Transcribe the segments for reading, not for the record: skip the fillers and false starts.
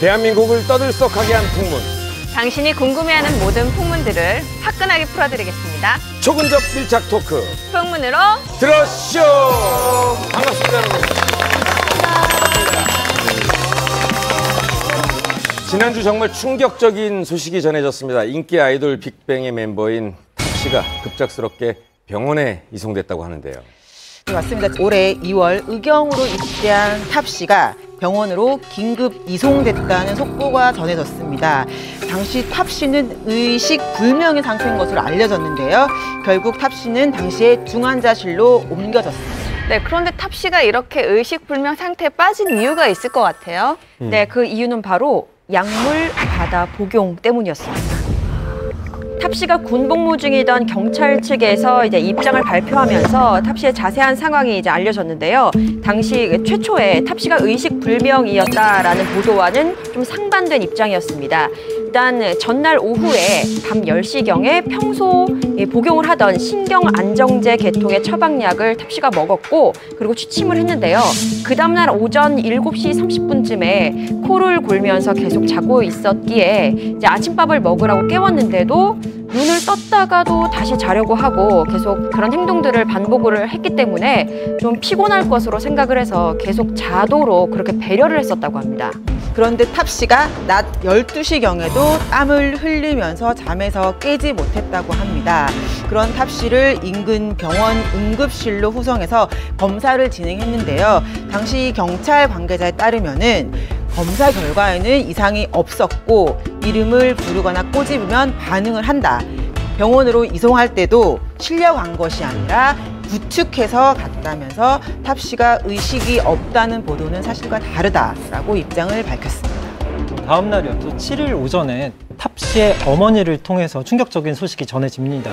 대한민국을 떠들썩하게 한 풍문. 당신이 궁금해하는 모든 풍문들을 화끈하게 풀어드리겠습니다. 초근접 밀착 토크. 풍문으로 들어쇼! 반갑습니다, 여러분. 지난주 정말 충격적인 소식이 전해졌습니다. 인기 아이돌 빅뱅의 멤버인 탑씨가 급작스럽게 병원에 이송됐다고 하는데요. 네, 맞습니다. 올해 2월 의경으로 입대한 탑씨가 병원으로 긴급 이송됐다는 속보가 전해졌습니다. 당시 탑씨는 의식 불명의 상태인 것으로 알려졌는데요. 결국 탑씨는 당시에 중환자실로 옮겨졌습니다. 네, 그런데 탑씨가 이렇게 의식 불명 상태에 빠진 이유가 있을 것 같아요. 네, 그 이유는 바로 약물 과다 복용 때문이었습니다. 탑씨가 군복무 중이던 경찰 측에서 이제 입장을 발표하면서 탑씨의 자세한 상황이 이제 알려졌는데요. 당시 최초에 탑씨가 의식 불명이었다라는 보도와는 좀 상반된 입장이었습니다. 일단 전날 오후에 밤 10시경에 평소 복용을 하던 신경안정제 계통의 처방약을 탑씨가 먹었고 그리고 취침을 했는데요. 그 다음날 오전 7시 30분쯤에 코를 골면서 계속 자고 있었기에 이제 아침밥을 먹으라고 깨웠는데도 눈을 떴다가도 다시 자려고 하고 계속 그런 행동들을 반복을 했기 때문에 좀 피곤할 것으로 생각을 해서 계속 자도록 그렇게 배려를 했었다고 합니다. 그런데 탑씨가 낮 12시경에도 땀을 흘리면서 잠에서 깨지 못했다고 합니다. 그런 탑씨를 인근 병원 응급실로 후송해서 검사를 진행했는데요. 당시 경찰 관계자에 따르면은 검사 결과에는 이상이 없었고 이름을 부르거나 꼬집으면 반응을 한다. 병원으로 이송할 때도 실려간 것이 아니라 부축해서 갔다면서 탑씨가 의식이 없다는 보도는 사실과 다르다라고 입장을 밝혔습니다. 다음 날이었죠. 7일 오전에 탑씨의 어머니를 통해서 충격적인 소식이 전해집니다.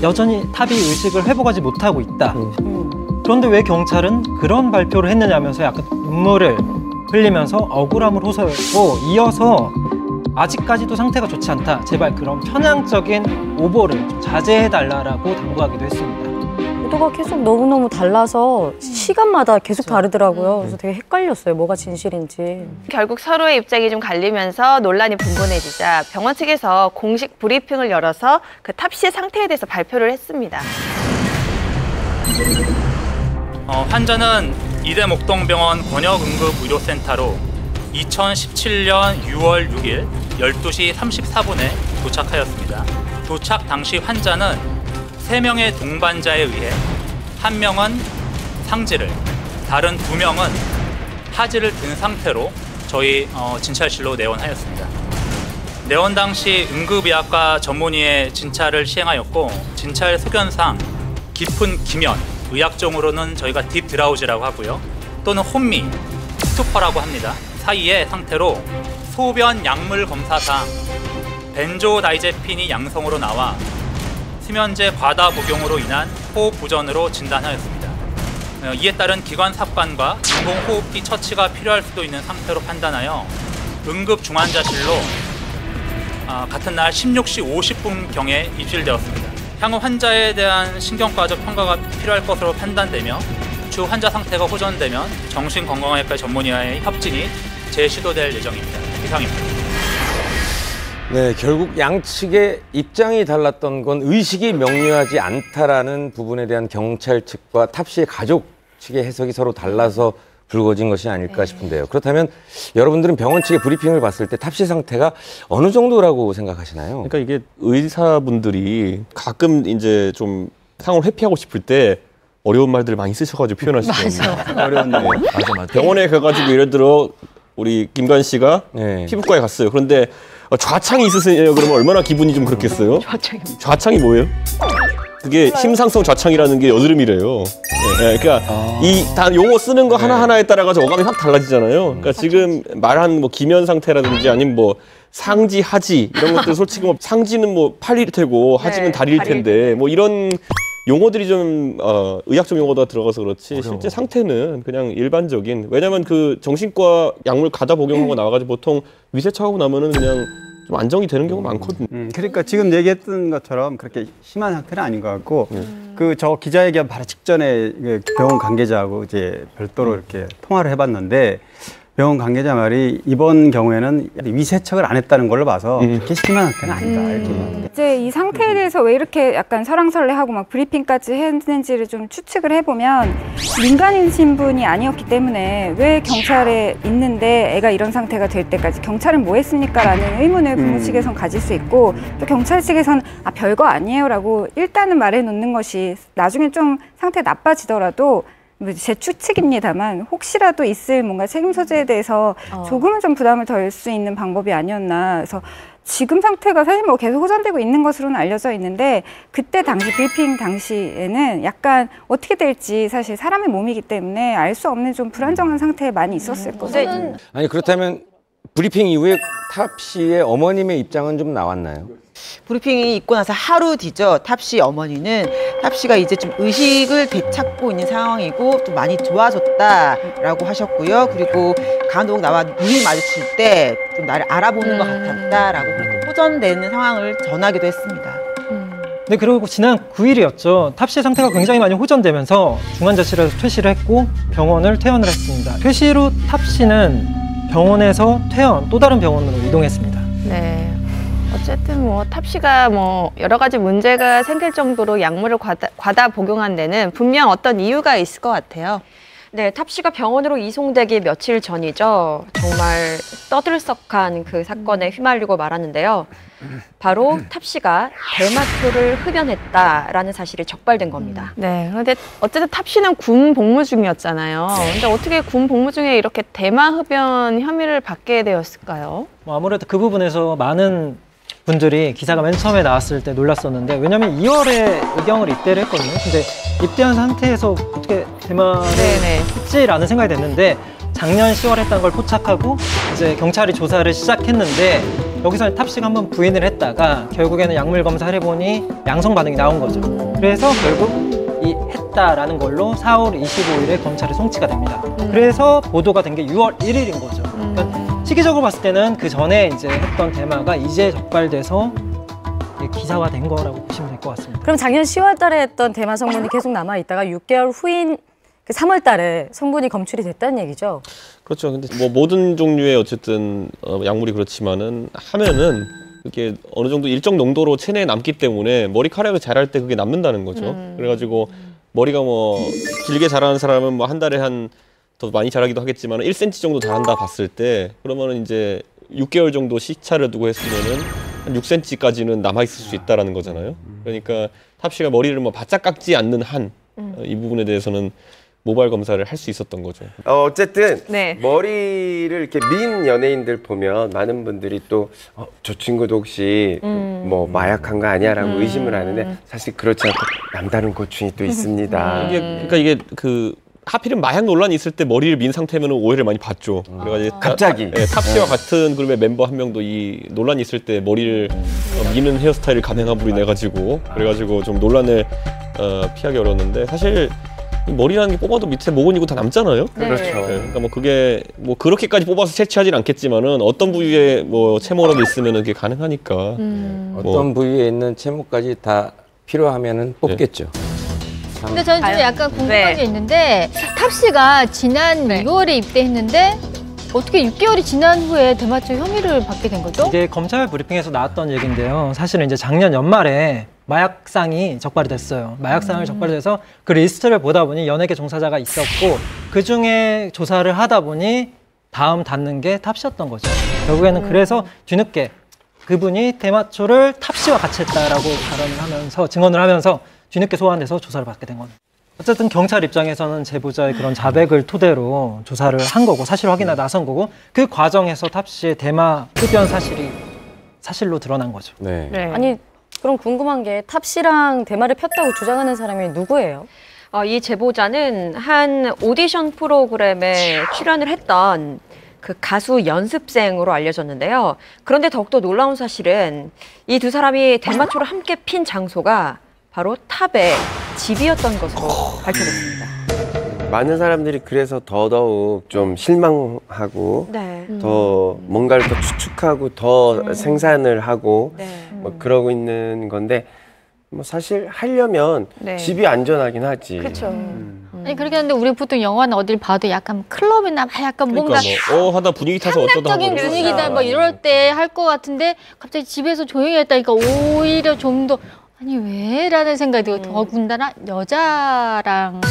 여전히 탑이 의식을 회복하지 못하고 있다. 그런데 왜 경찰은 그런 발표를 했느냐면서 약간 눈물을 흘리면서 억울함을 호소했고 이어서 아직까지도 상태가 좋지 않다. 제발 그런 편향적인 오보를 좀 자제해달라고 당부하기도 했습니다. 보도가 계속 너무너무 달라서 시간마다 계속 다르더라고요. 그래서 되게 헷갈렸어요. 뭐가 진실인지. 결국 서로의 입장이 좀 갈리면서 논란이 분분해지자 병원 측에서 공식 브리핑을 열어서 그 탑씨의 상태에 대해서 발표를 했습니다. 환자는 이대목동병원 권역응급의료센터로 2017년 6월 6일 12시 34분에 도착하였습니다. 도착 당시 환자는 3명의 동반자에 의해 1명은 상지를, 다른 2명은 하지를 든 상태로 저희 진찰실로 내원하였습니다. 내원 당시 응급의학과 전문의의 진찰을 시행하였고 진찰 소견상 깊은 기면, 의학적으로는 저희가 딥드라우즈라고 하고요. 또는 혼미, 스투퍼라고 합니다. 사이의 상태로 소변 약물 검사상 벤조다이제핀이 양성으로 나와 수면제 과다 복용으로 인한 호흡 부전으로 진단하였습니다. 이에 따른 기관 삽관과 인공호흡기 처치가 필요할 수도 있는 상태로 판단하여 응급중환자실로 같은 날 16시 50분경에 입실되었습니다. 향후 환자에 대한 신경과적 평가가 필요할 것으로 판단되며 추후 환자 상태가 호전되면 정신건강의학과 전문의와의 협진이 재시도될 예정입니다. 이상입니다. 네, 결국 양측의 입장이 달랐던 건 의식이 명료하지 않다라는 부분에 대한 경찰 측과 탑씨의 가족 측의 해석이 서로 달라서 불거진 것이 아닐까 싶은데요. 그렇다면 여러분들은 병원 측의 브리핑을 봤을 때 탑씨 상태가 어느 정도라고 생각하시나요? 그러니까 이게 의사분들이 가끔 이제 좀 상황을 회피하고 싶을 때 어려운 말들을 많이 쓰셔가지고 표현하시거든요. 어려운 말. 맞아. 병원에 가가지고 예를 들어 우리 김관 씨가 피부과에 갔어요. 그런데 좌창이 있으세요? 그러면 얼마나 기분이 좀 그렇겠어요? 좌창이 뭐예요? 그게 심상성 좌창이라는 게 여드름이래요. 네, 그러니까 이 다 용어 쓰는 거 하나하나에 따라 가지고 어감이 확 달라지잖아요. 그러니까 지금 말한 뭐 기면 상태라든지 아니면 뭐 상지, 하지 이런 것들 솔직히 뭐 상지는 뭐 팔일 테고 하지는 다리일 텐데 뭐 이런 용어들이 좀 의학적 용어가 들어가서 그렇지 실제 상태는 그냥 일반적인 왜냐면 그 정신과 약물 가다 복용하고 나와가지고 보통 위세차하고 나면은 그냥 좀 안정이 되는 경우가 많거든요. 그러니까 지금 얘기했던 것처럼 그렇게 심한 상태는 아닌 것 같고 그 저 기자회견 바로 직전에 병원 관계자하고 이제 별도로 이렇게 통화를 해봤는데 병원 관계자 말이 이번 경우에는 위세척을 안 했다는 걸로 봐서 그렇게 심한 상태는 아니다 이렇게 얘기합니다. 이제 이 상태에 대해서 왜 이렇게 약간 설왕설래하고 막 브리핑까지 했는지를 좀 추측을 해보면 민간인 분이 아니었기 때문에 왜 경찰에 있는데 애가 이런 상태가 될 때까지 경찰은 뭐 했습니까? 라는 의문을 부모 측에선 가질 수 있고 또 경찰 측에선 아 별거 아니에요 라고 일단은 말해놓는 것이 나중에 좀 상태 나빠지더라도 제 추측입니다만 혹시라도 있을 뭔가 책임 소재에 대해서 조금은 좀 부담을 덜 수 있는 방법이 아니었나. 그래서 지금 상태가 사실 뭐 계속 호전되고 있는 것으로는 알려져 있는데 그때 당시 브리핑 당시에는 약간 어떻게 될지 사실 사람의 몸이기 때문에 알 수 없는 좀 불안정한 상태에 많이 있었을 거죠. 아니 그렇다면 브리핑 이후에 탑 씨의 어머님의 입장은 좀 나왔나요? 브리핑이 있고 나서 하루 뒤죠. 탑 씨 어머니는 탑 씨가 이제 좀 의식을 되찾고 있는 상황이고 좀 많이 좋아졌다라고 하셨고요. 그리고 간혹 나와 눈이 마주칠 때 좀 나를 알아보는 것 같았다라고 그렇게 호전되는 상황을 전하기도 했습니다. 네, 그리고 지난 9일이었죠. 탑 씨의 상태가 굉장히 많이 호전되면서 중환자실에서 퇴실을 했고 병원을 퇴원을 했습니다. 퇴실 후 탑 씨는 병원에서 퇴원, 또 다른 병원으로 이동했습니다. 네. 어쨌든 뭐 탑 씨가 뭐 여러 가지 문제가 생길 정도로 약물을 과다 복용한 데는 분명 어떤 이유가 있을 것 같아요. 네, 탑 씨가 병원으로 이송되기 며칠 전이죠. 정말 떠들썩한 그 사건에 휘말리고 말았는데요. 바로 탑 씨가 대마초를 흡연했다라는 사실이 적발된 겁니다. 네, 근데 어쨌든 탑 씨는 군 복무 중이었잖아요. 근데 어떻게 군 복무 중에 이렇게 대마 흡연 혐의를 받게 되었을까요? 뭐 아무래도 그 부분에서 많은 분들이 기사가 맨 처음에 나왔을 때 놀랐었는데 왜냐면 2월에 의경을 입대를 했거든요. 근데 입대한 상태에서 어떻게 대마를 했지라는 생각이 됐는데 작년 10월에 했다는 걸 포착하고 이제 경찰이 조사를 시작했는데 여기서 탑 씨가 한번 부인을 했다가 결국에는 약물 검사를 해보니 양성 반응이 나온 거죠. 그래서 결국 이 했다라는 걸로 4월 25일에 검찰에 송치가 됩니다. 그래서 보도가 된 게 6월 1일인 거죠. 그러니까 시기적으로 봤을 때는 그 전에 이제 했던 대마가 이제 적발돼서 기사화된 거라고 보시면 될 것 같습니다. 그럼 작년 10월 달에 했던 대마 성분이 계속 남아 있다가 6개월 후인 그 3월 달에 성분이 검출이 됐다는 얘기죠? 그렇죠. 근데 뭐 모든 종류의 어쨌든 약물이 그렇지만은 하면은 그게 어느 정도 일정 농도로 체내에 남기 때문에 머리카락을 자랄 때 그게 남는다는 거죠. 그래가지고 머리가 뭐 길게 자라는 사람은 뭐 한 달에 한 더 많이 자라기도 하겠지만 1cm 정도 자란다 봤을 때 그러면은 이제 6개월 정도 시차를 두고 했으면은 한 6cm까지는 남아 있을 수 있다라는 거잖아요. 그러니까 탑 씨가 머리를 뭐 바짝 깎지 않는 한 이 부분에 대해서는 모발 검사를 할 수 있었던 거죠. 어쨌든 머리를 이렇게 민 연예인들 보면 많은 분들이 또 저 친구도 혹시 뭐 마약한 거 아니야라고 의심을 하는데 사실 그렇지 않고 남다른 고충이 또 있습니다. 그러니까 이게 그 하필은 마약 논란이 있을 때 머리를 민 상태면 오해를 많이 받죠. 그래가지고 갑자기 탑 씨와 같은 그룹의 멤버 한 명도 이 논란이 있을 때 머리를 미는 헤어스타일을 감행한 불이 내가지고 그래가지고 좀 논란을 피하기 어려웠는데 사실 이 머리라는 게 뽑아도 밑에 모근이고 다 남잖아요. 그렇죠. 그러니까 뭐 그게 뭐 그렇게까지 뽑아서 채취하진 않겠지만은 어떤 부위에 뭐 채모라도 있으면은 그게 가능하니까. 어떤 부위에 있는 채모까지 다 필요하면은 뽑겠죠. 근데 저는 좀 약간 궁금한 게 있는데 탑 씨가 지난 6월에 입대했는데 어떻게 6개월이 지난 후에 대마초 혐의를 받게 된 거죠? 이게 검찰 브리핑에서 나왔던 얘기인데요. 사실은 이제 작년 연말에 마약상이 적발이 됐어요. 마약상을 적발이 돼서 그 리스트를 보다 보니 연예계 종사자가 있었고 그중에 조사를 하다 보니 다음 닿는 게 탑 씨였던 거죠. 결국에는 그래서 뒤늦게 그분이 대마초를 탑 씨와 같이 했다라고 발언을 하면서 증언을 하면서 뒤늦게 소환돼서 조사를 받게 된 겁니다. 어쨌든 경찰 입장에서는 제보자의 그런 자백을 토대로 조사를 한 거고 사실 확인에 나선 거고 그 과정에서 탑 씨의 대마 흡연 사실이 사실로 드러난 거죠. 네. 아니 그럼 궁금한 게 탑 씨랑 대마를 폈다고 주장하는 사람이 누구예요? 이 제보자는 한 오디션 프로그램에 출연을 했던 그 가수 연습생으로 알려졌는데요. 그런데 더욱더 놀라운 사실은 이 두 사람이 대마초를 함께 핀 장소가 바로 탑의 집이었던 것으로 밝혀졌습니다. 많은 사람들이 그래서 더더욱 좀 실망하고 더 뭔가를 더 추측하고 더 생산을 하고 뭐 그러고 있는 건데 뭐 사실 하려면 집이 안전하긴 하지. 그렇죠. 아니 그렇게 하는데 우리 보통 영화는 어딜 봐도 약간 클럽이나 막 약간 뭔가 하다 분위기 타서 어쩌다 상납적인 보니까. 분위기다 뭐 이럴 때 할 것 같은데 갑자기 집에서 조용히 했다니까 오히려 좀 더 아니 왜? 라는 생각이 들고 더군다나 여자랑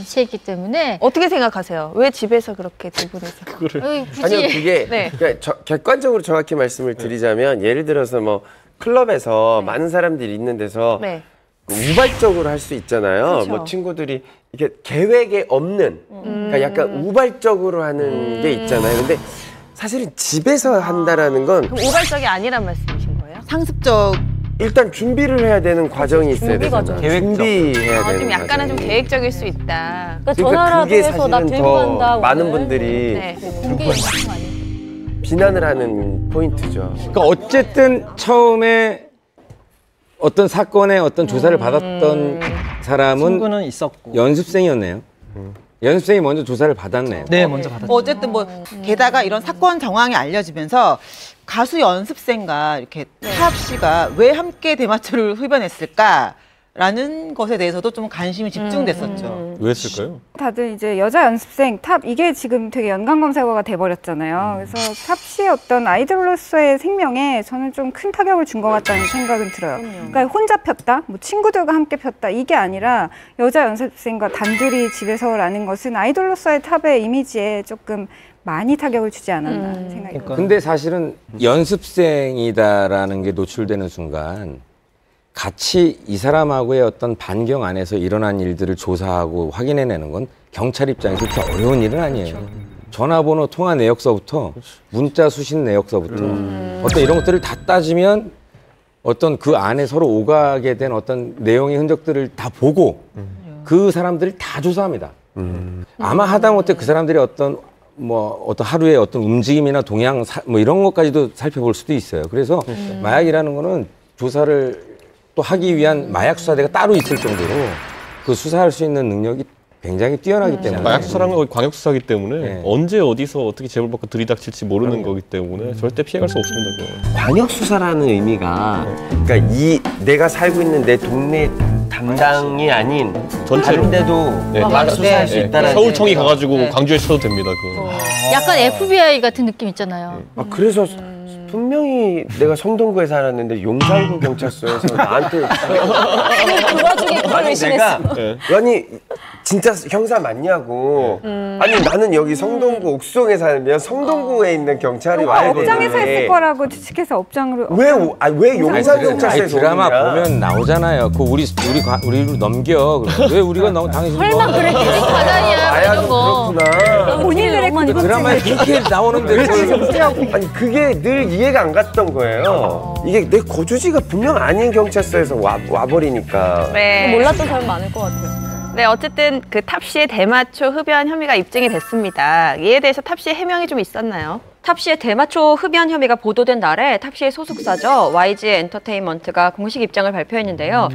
시했기 때문에 어떻게 생각하세요? 왜 집에서 그렇게 두 분이서? 그거를. 아니요, 그게 네. 그러니까 객관적으로 정확히 말씀을 드리자면 예를 들어서 뭐 클럽에서 많은 사람들이 있는 데서 네. 우발적으로 할 수 있잖아요. 그렇죠. 뭐 친구들이 이게 계획에 없는 그러니까 약간 우발적으로 하는 게 있잖아요. 근데 사실은 집에서 한다라는 건 그럼 우발적이 아니란 말씀이신 거예요? 상습적 일단 준비를 해야 되는 과정이 있어야 되잖아요. 준비해야 되는 좀 약간은 좀 과정이. 계획적일 수 있다. 그러니까 전화라도 그게 해서 나 사실은 들고 더 간다. 많은 오늘. 분들이 네. 공개 영상 아니에요? 비난을 하는 포인트죠. 그러니까 어쨌든 처음에 어떤 사건의 어떤 조사를 받았던 사람은 친구는 있었고. 연습생이었네요. 연습생이 먼저 조사를 받았네요. 네, 먼저 받았죠. 어쨌든 뭐 게다가 이런 사건 정황이 알려지면서 가수 연습생과 이렇게 탑 씨가 왜 함께 대마초를 흡연했을까라는 것에 대해서도 좀 관심이 집중됐었죠. 왜 했을까요? 다들 이제 여자 연습생 탑 이게 지금 되게 연관 검색어가 돼버렸잖아요. 그래서 탑 씨의 어떤 아이돌로서의 생명에 저는 좀 큰 타격을 준 것 같다는 생각은 들어요. 그러니까 혼자 폈다, 뭐 친구들과 함께 폈다 이게 아니라 여자 연습생과 단둘이 집에서라는 것은 아이돌로서의 탑의 이미지에 조금 많이 타격을 주지 않았나 하는 생각이 들어요. 근데 사실은 연습생이다라는 게 노출되는 순간 같이 이 사람하고의 어떤 반경 안에서 일어난 일들을 조사하고 확인해내는 건 경찰 입장에서 그렇게 어려운 일은 아니에요. 전화번호 통화 내역서부터 문자 수신 내역서부터 어떤 이런 것들을 다 따지면 어떤 그 안에 서로 오가게 된 어떤 내용의 흔적들을 다 보고 그 사람들을 다 조사합니다. 아마 하다못해 그 사람들이 어떤 하루의 어떤 움직임이나 동향 뭐 이런 것까지도 살펴볼 수도 있어요. 그래서 마약이라는 거는 조사를 또 하기 위한 마약 수사대가 따로 있을 정도로 그 수사할 수 있는 능력이 굉장히 뛰어나기 때문에 마약 수사라는 건 광역 수사기 때문에 네. 언제 어디서 어떻게 재벌받고 들이닥칠지 모르는 거기 때문에 절대 피해갈 수 없습니다. 그건. 광역 수사라는 의미가 그러니까 내가 살고 있는 내 동네 담당이 아닌 전체로. 다른 데도 막 수사할 수 있다는 서울청이 가가지고 광주에 쳐도 됩니다. 그건. 약간 FBI 같은 느낌 있잖아요. 그래서 분명히 내가 성동구에 살았는데 용산구 경찰서에서 나한테 그 와중에 그걸 아니 의심했어. 내가 아니 진짜 형사 맞냐고 아니 나는 여기 성동구 옥수동에 살면 성동구에 있는 경찰이 와야 되는데 업장에서 했을 거라고 추측해서 업장으로 왜 용산 경찰서에서 드라마 오느냐. 보면 나오잖아요. 그 우리로 넘겨. 왜 우리가 당신 설마 그래 바다냐 이런 거. 그렇구나. 본인들의 그 드라마에 그렇게 나오는데 아니 그게 늘 이해가 안 갔던 거예요. 이게 내 거주지가 분명 아닌 경찰서에서 와버리니까. 네. 몰랐던 사람 많을 것 같아요. 네, 어쨌든 그 탑 씨의 대마초 흡연 혐의가 입증이 됐습니다. 이에 대해서 탑 씨의 해명이 좀 있었나요? 탑 씨의 대마초 흡연 혐의가 보도된 날에 탑 씨의 소속사죠 YG 엔터테인먼트가 공식 입장을 발표했는데요.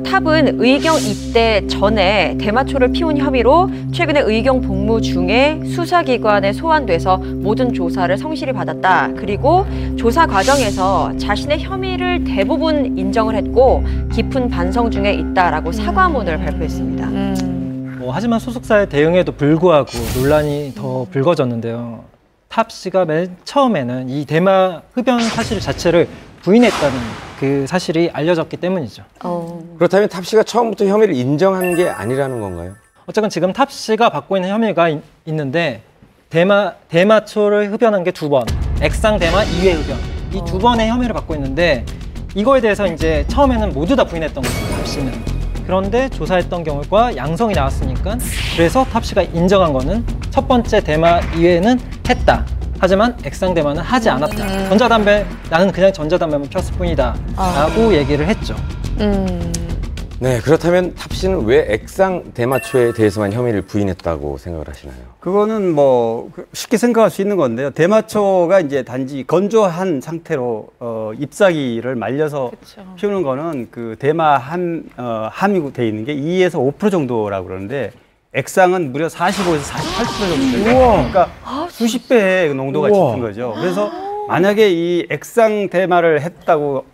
탑은 의경 입대 전에 대마초를 피운 혐의로 최근에 의경 복무 중에 수사기관에 소환돼서 모든 조사를 성실히 받았다. 그리고 조사 과정에서 자신의 혐의를 대부분 인정을 했고 깊은 반성 중에 있다라고 사과문을 발표했습니다. 하지만 소속사의 대응에도 불구하고 논란이 더 불거졌는데요. 탑 씨가 맨 처음에는 이 대마 흡연 사실 자체를 부인했다는 그 사실이 알려졌기 때문이죠. 그렇다면 탑 씨가 처음부터 혐의를 인정한 게 아니라는 건가요? 어쨌든 지금 탑 씨가 받고 있는 혐의가 있는데 대마초를 흡연한 게 2번, 액상 대마 2회 흡연 이 2번의 혐의를 받고 있는데 이거에 대해서 이제 처음에는 모두 다 부인했던 거죠. 탑 씨는. 그런데 조사했던 경우가 양성이 나왔으니까 그래서 탑 씨가 인정한 거는 첫 번째 대마 이외에는 했다. 하지만 액상 대마는 하지 않았다. 전자담배 나는 그냥 전자담배만 폈을 뿐이다. 라고 얘기를 했죠. 네, 그렇다면 탑 씨는 왜 액상 대마초에 대해서만 혐의를 부인했다고 생각을 하시나요? 그거는 뭐 쉽게 생각할 수 있는 건데요. 대마초가 이제 단지 건조한 상태로 잎사귀를 말려서 피우는 거는 그 대마 함이 돼 있는 게 2에서 5% 정도라고 그러는데 액상은 무려 45에서 48% 정도 돼요. 그러니까 수십 배의 농도가 짙은 거죠. 그래서 만약에 이 액상 대마를 했다고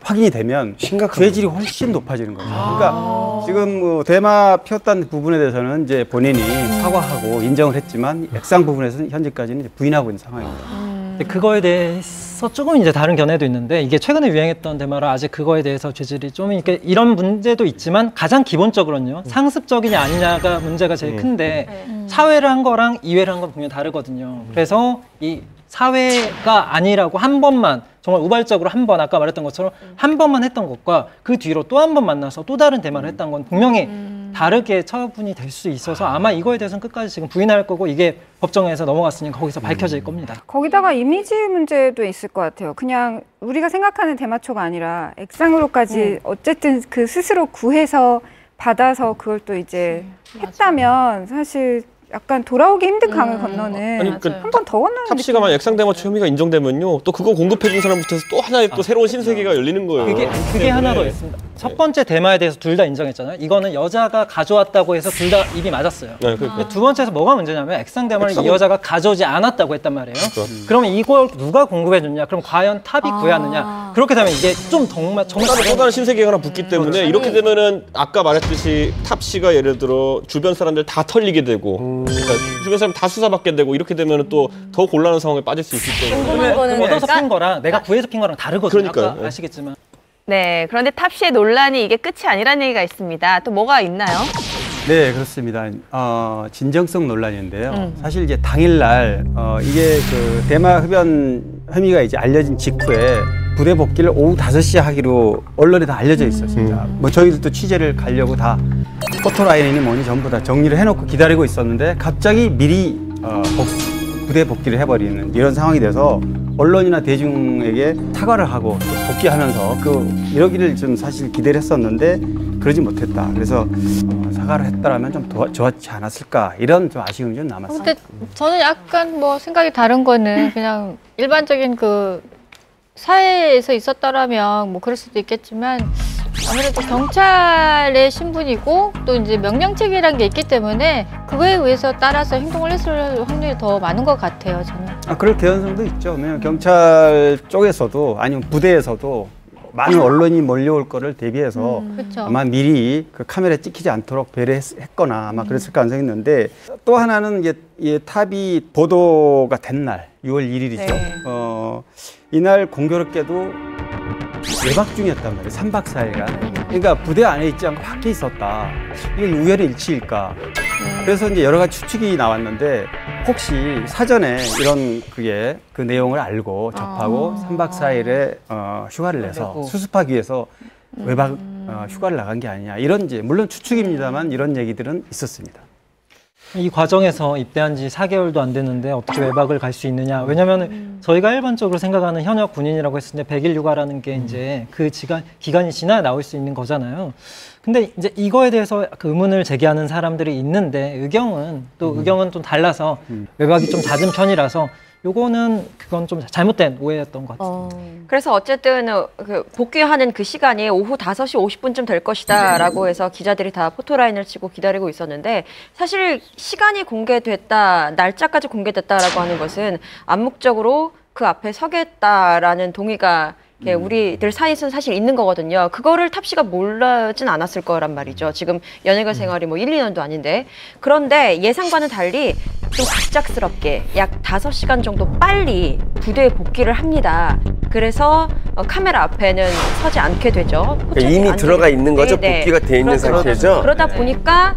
확인이 되면 죄질이 훨씬 높아지는 거죠. 그러니까 지금 뭐 대마 피웠다는 부분에 대해서는 이제 본인이 사과하고 인정을 했지만 액상 부분에서는 현재까지는 이제 부인하고 있는 상황입니다. 근데 그거에 대해서 조금 이제 다른 견해도 있는데 이게 최근에 유행했던 대마라 아직 그거에 대해서 죄질이 좀 이렇게 이런 문제도 있지만 가장 기본적으로는요 상습적이냐 아니냐가 문제가 제일 큰데 사회를 한 거랑 이회를 한 건 분명히 다르거든요. 그래서 이 사회가 아니라고 한 번만 정말 우발적으로 한 번 아까 말했던 것처럼 한 번만 했던 것과 그 뒤로 또 한 번 만나서 또 다른 대마를 했던 건 분명히 다르게 처분이 될 수 있어서 아마 이거에 대해서는 끝까지 지금 부인할 거고 이게 법정에서 넘어갔으니까 거기서 밝혀질 겁니다. 거기다가 이미지 문제도 있을 것 같아요. 그냥 우리가 생각하는 대마초가 아니라 액상으로까지 어쨌든 그 스스로 구해서 받아서 그걸 또 이제 했다면 사실 약간 돌아오기 힘든 강을 건너는 아니, 한 번 더 건너는 탑씨가 만약 액상 대마초 혐의가 인정되면요, 또 그거 공급해준 사람부터 또 하나의 또 새로운 신세계가 열리는 거예요. 그게 하나 더 있습니다. 첫 번째 대마에 대해서 둘 다 인정했잖아요. 이거는 여자가 가져왔다고 해서 둘 다 입이 맞았어요. 네, 근데 두 번째에서 뭐가 문제냐면 액상 대마를 이 여자가 가져오지 않았다고 했단 말이에요. 그러면 이걸 누가 공급해줬냐? 그럼 과연 탑이 구해왔느냐? 그렇게 되면 이게 좀 정말 또 다른 신세계가 하나 붙기 때문에 이렇게 되면은 아까 말했듯이 탑씨가 예를 들어 주변 사람들 다 털리게 되고 그러니까 주변 사람 다 수사받게 되고 이렇게 되면은 또 더 곤란한 상황에 빠질 수 있기 때문에 얻어서 핀 거랑 내가 구해서 핀 거랑 다르거든요. 그러니까요. 아까 아시겠지만. 네, 그런데 탑씨의 논란이 이게 끝이 아니라는 얘기가 있습니다. 또 뭐가 있나요? 네, 그렇습니다. 진정성 논란인데요. 사실 이제 당일날 이게 그 대마 흡연 혐의가 이제 알려진 직후에 부대 복귀를 오후 5시에 하기로 언론에 다 알려져 있었습니다. 뭐 저희들도 취재를 가려고 다 포토라인이니 뭐니 전부 다 정리를 해놓고 기다리고 있었는데 갑자기 미리 부대 복귀를 해버리는 이런 상황이 돼서 언론이나 대중에게 사과를 하고 또 복귀하면서 이러기를 좀 사실 기대를 했었는데 그러지 못했다. 그래서 사과를 했더라면 좀 좋았지 않았을까 이런 좀 아쉬움이 좀 남았습니다. 근데 저는 약간 뭐 생각이 다른 거는 그냥 일반적인 그 사회에서 있었더라면 뭐 그럴 수도 있겠지만 아무래도 경찰의 신분이고 또 이제 명령체계라는 게 있기 때문에 그거에 의해서 따라서 행동을 했을 확률이 더 많은 것 같아요, 저는. 그럴 개연성도 있죠. 왜냐면 경찰 쪽에서도 아니면 부대에서도 많은 언론이 몰려올 거를 대비해서 아마 미리 그 카메라에 찍히지 않도록 배려했거나 아마 그랬을 가능성이 있는데 또 하나는 이게 탑이 보도가 된 날 6월 1일이죠. 네. 이날 공교롭게도 외박 중이었단 말이에요. 3박 4일간. 그러니까 부대 안에 있지 않고 밖에 있었다. 이게 우연의 일치일까? 그래서 이제 여러 가지 추측이 나왔는데 혹시 사전에 이런 그 내용을 알고 접하고 3박 4일에 휴가를 내서 수습하기 위해서 외박 휴가를 나간 게 아니냐. 이런 이제 물론 추측입니다만 이런 얘기들은 있었습니다. 이 과정에서 입대한 지 4개월도 안 됐는데 어떻게 외박을 갈 수 있느냐. 왜냐면 저희가 일반적으로 생각하는 현역 군인이라고 했을 때 100일 휴가라는 게 이제 그 기간이 지나야 나올 수 있는 거잖아요. 근데 이제 이거에 대해서 그 의문을 제기하는 사람들이 있는데 의경은 좀 달라서 외박이 좀 잦은 편이라서 그건 좀 잘못된 오해였던 것 같습니다. 그래서 어쨌든 복귀하는 그 시간이 오후 5시 50분쯤 될 것이다라고 해서 기자들이 다 포토라인을 치고 기다리고 있었는데 사실 시간이 공개됐다, 날짜까지 공개됐다라고 하는 것은 암묵적으로 그 앞에 서겠다라는 동의가 우리들 사이에서는 사실 있는 거거든요. 그거를 탑씨가 몰라진 않았을 거란 말이죠. 지금 연예계 생활이 뭐 1, 2년도 아닌데. 그런데 예상과는 달리 좀 갑작스럽게 약 5시간 정도 빨리 부대에 복귀를 합니다. 그래서 카메라 앞에는 서지 않게 되죠. 이미 들어가 있는 거죠? 복귀가 돼 있는 상태죠? 그러다 보니까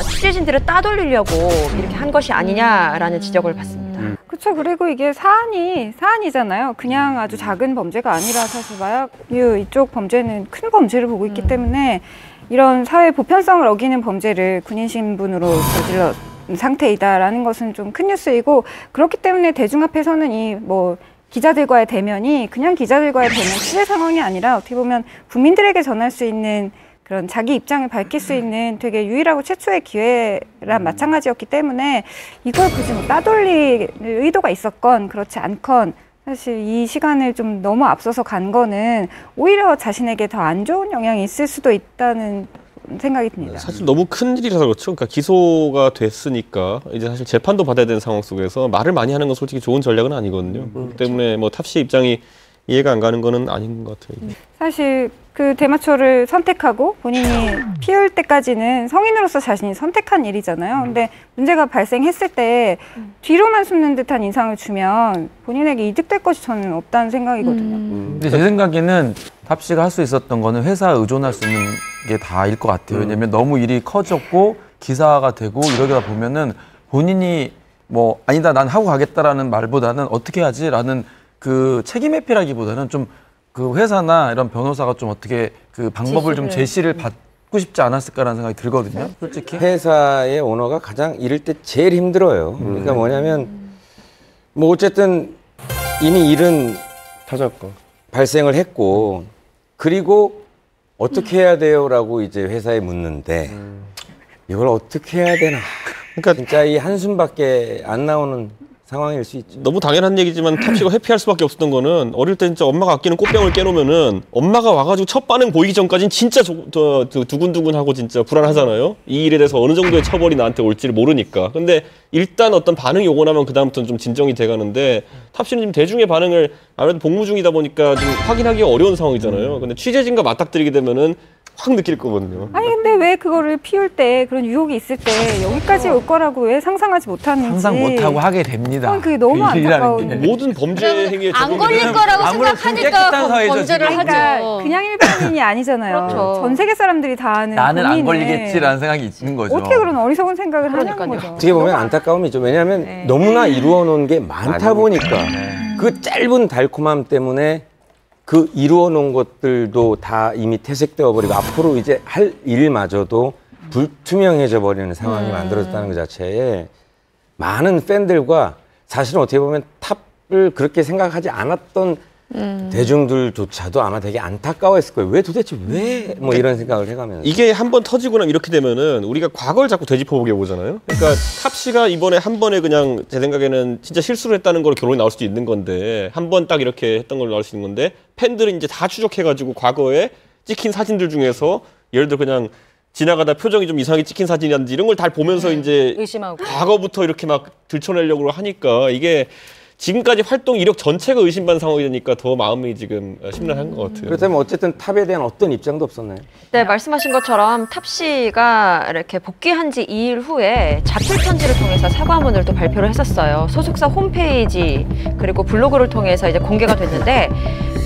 취재진들을 따돌리려고 이렇게 한 것이 아니냐라는 지적을 받습니다. 그렇죠. 그리고 이게 사안이잖아요. 그냥 아주 작은 범죄가 아니라 사실 마약류 이쪽 범죄는 큰 범죄를 보고 있기 때문에 이런 사회 보편성을 어기는 범죄를 군인 신분으로 저질러 상태이다라는 것은 좀 큰 뉴스이고 그렇기 때문에 대중 앞에서는 기자들과의 대면이 그냥 기자들과의 대면 취재 상황이 아니라 어떻게 보면 국민들에게 전할 수 있는 그런 자기 입장을 밝힐 수 있는 되게 유일하고 최초의 기회랑 마찬가지였기 때문에 이걸 굳이 따돌릴 의도가 있었건 그렇지 않건 사실 이 시간을 좀 너무 앞서서 간 거는 오히려 자신에게 더 안 좋은 영향이 있을 수도 있다는 생각이 듭니다. 사실 너무 큰 일이라서 그렇죠. 그러니까 기소가 됐으니까 이제 사실 재판도 받아야 되는 상황 속에서 말을 많이 하는 건 솔직히 좋은 전략은 아니거든요. 그렇기 때문에 탑씨 입장이 이해가 안 가는 거는 아닌 것 같아요. 이게. 사실 그 대마초를 선택하고 본인이 피울 때까지는 성인으로서 자신이 선택한 일이잖아요. 근데 문제가 발생했을 때 뒤로만 숨는 듯한 인상을 주면 본인에게 이득될 것이 저는 없다는 생각이거든요. 근데 제 생각에는 탑씨가 할 수 있었던 거는 회사에 의존할 수 있는 게 다일 것 같아요. 왜냐면 너무 일이 커졌고 기사가 되고 이러다 보면은 본인이 뭐 아니다 난 하고 가겠다라는 말보다는 어떻게 하지라는 그 책임 회피라기보다는 좀 그 회사나 이런 변호사가 좀 어떻게 그 방법을 좀 제시를 받고 싶지 않았을까라는 생각이 들거든요. 솔직히 회사의 오너가 가장 이럴 때 제일 힘들어요. 그러니까 뭐냐면 뭐 어쨌든 이미 일은 터졌고 발생을 했고 그리고 어떻게 해야 돼요라고 이제 회사에 묻는데 이걸 어떻게 해야 되나. 그러니까 진짜 이 한숨밖에 안 나오는 상황일 수 있죠. 너무 당연한 얘기지만 탑씨가 회피할 수밖에 없었던 거는 어릴 때 진짜 엄마가 아끼는 꽃병을 깨놓으면은 엄마가 와가지고 첫 반응 보이기 전까지는 진짜 두근두근하고 진짜 불안하잖아요. 이 일에 대해서 어느 정도의 처벌이 나한테 올지를 모르니까. 근데 일단 어떤 반응이 오고 나면 그다음부터는 좀 진정이 돼가는데 탑씨는 지금 대중의 반응을 아무래도 복무 중이다 보니까 좀 확인하기가 어려운 상황이잖아요. 근데 취재진과 맞닥뜨리게 되면은 확 느낄 거거든요. 아니 근데 왜 그거를 피울 때 그런 유혹이 있을 때 여기까지 올 거라고 왜 상상하지 못하는지. 상상 못하고 하게 됩니다. 그게 너무 안타까워요. 모든 범죄 행위에 안 걸릴 거라고 생각하니까 범죄를 그러니까 하죠. 그냥 일반인이 아니잖아요. 그렇죠. 전 세계 사람들이 다 아는 나는 안 본인의 걸리겠지라는 생각이 있는 거죠. 어떻게 그런 어리석은 생각을 하는 거죠. 어떻게 보면 안타까움이죠. 왜냐하면 너무나 이루어 놓은 게 많다 보니까 그 짧은 달콤함 때문에 그 이루어 놓은 것들도 다 이미 퇴색되어 버리고 앞으로 이제 할 일마저도 불투명해져 버리는 상황이 만들어졌다는 것 자체에 많은 팬들과 사실은 어떻게 보면 탑을 그렇게 생각하지 않았던 대중들조차도 아마 되게 안타까워했을 거예요. 왜 도대체 왜 뭐 이런 생각을 해가면서 이게 한번 터지고 나면 이렇게 되면은 우리가 과거를 자꾸 되짚어보게 보잖아요. 그러니까 탑씨가 이번에 한 번에 그냥 제 생각에는 진짜 실수를 했다는 걸로 결론이 나올 수도 있는 건데 한 번 딱 이렇게 했던 걸로 나올 수 있는 건데 팬들은 이제 다 추적해가지고 과거에 찍힌 사진들 중에서 예를 들어 그냥 지나가다 표정이 좀 이상하게 찍힌 사진이라든지 이런 걸 다 보면서 이제 의심하고 과거부터 이렇게 막 들춰내려고 하니까 이게 지금까지 활동 이력 전체가 의심받는 상황이 되니까 더 마음이 지금 심란한 것 같아요. 그렇다면 어쨌든 탑에 대한 어떤 입장도 없었나요? 네, 말씀하신 것처럼 탑씨가 이렇게 복귀한 지 2일 후에 자필 편지를 통해서 사과문을 또 발표를 했었어요. 소속사 홈페이지 그리고 블로그를 통해서 이제 공개가 됐는데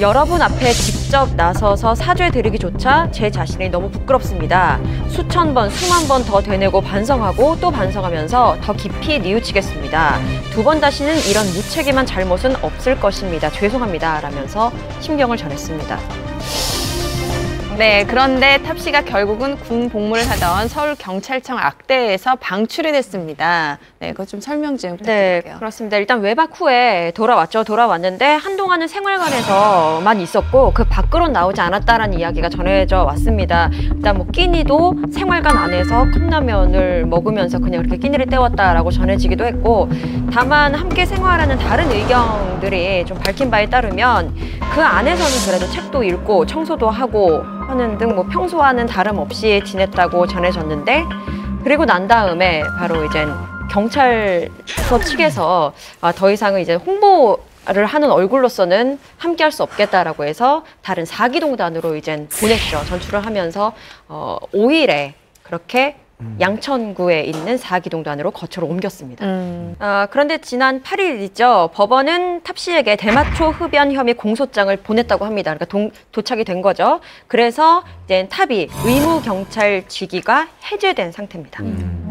여러분 앞에 직접 나서서 사죄드리기조차 제 자신이 너무 부끄럽습니다. 수천 번, 수만 번 더 되뇌고 반성하고 또 반성하면서 더 깊이 뉘우치겠습니다. 두 번 다시는 이런 무책임한 잘못은 없을 것입니다. 죄송합니다. 라면서 심경을 전했습니다. 네, 그런데 탑씨가 결국은 군 복무를 하던 서울경찰청 악대에서 방출이 됐습니다. 네, 그거 좀 설명 좀 부탁드릴게요. 네, 그렇습니다. 일단 외박 후에 돌아왔죠. 돌아왔는데 한동안은 생활관에서만 있었고 그 밖으로 나오지 않았다라는 이야기가 전해져 왔습니다. 일단 뭐 끼니도 생활관 안에서 컵라면을 먹으면서 그냥 이렇게 끼니를 때웠다라고 전해지기도 했고 다만 함께 생활하는 다른 의경들이 좀 밝힌 바에 따르면 그 안에서는 그래도 책도 읽고 청소도 하고 하는 등 뭐 평소와는 다름없이 지냈다고 전해졌는데 그리고 난 다음에 바로 이제 경찰서 측에서 더 이상은 이제 홍보를 하는 얼굴로서는 함께할 수 없겠다라고 해서 다른 4기동단으로 이제 보냈죠. 전출을 하면서 5일에 그렇게 양천구에 있는 4기동단으로 거처로 옮겼습니다. 그런데 지난 8일이죠. 법원은 탑씨에게 대마초 흡연 혐의 공소장을 보냈다고 합니다. 그러니까 도착이 된 거죠. 그래서 이제 탑이 의무 경찰 직위가 해제된 상태입니다.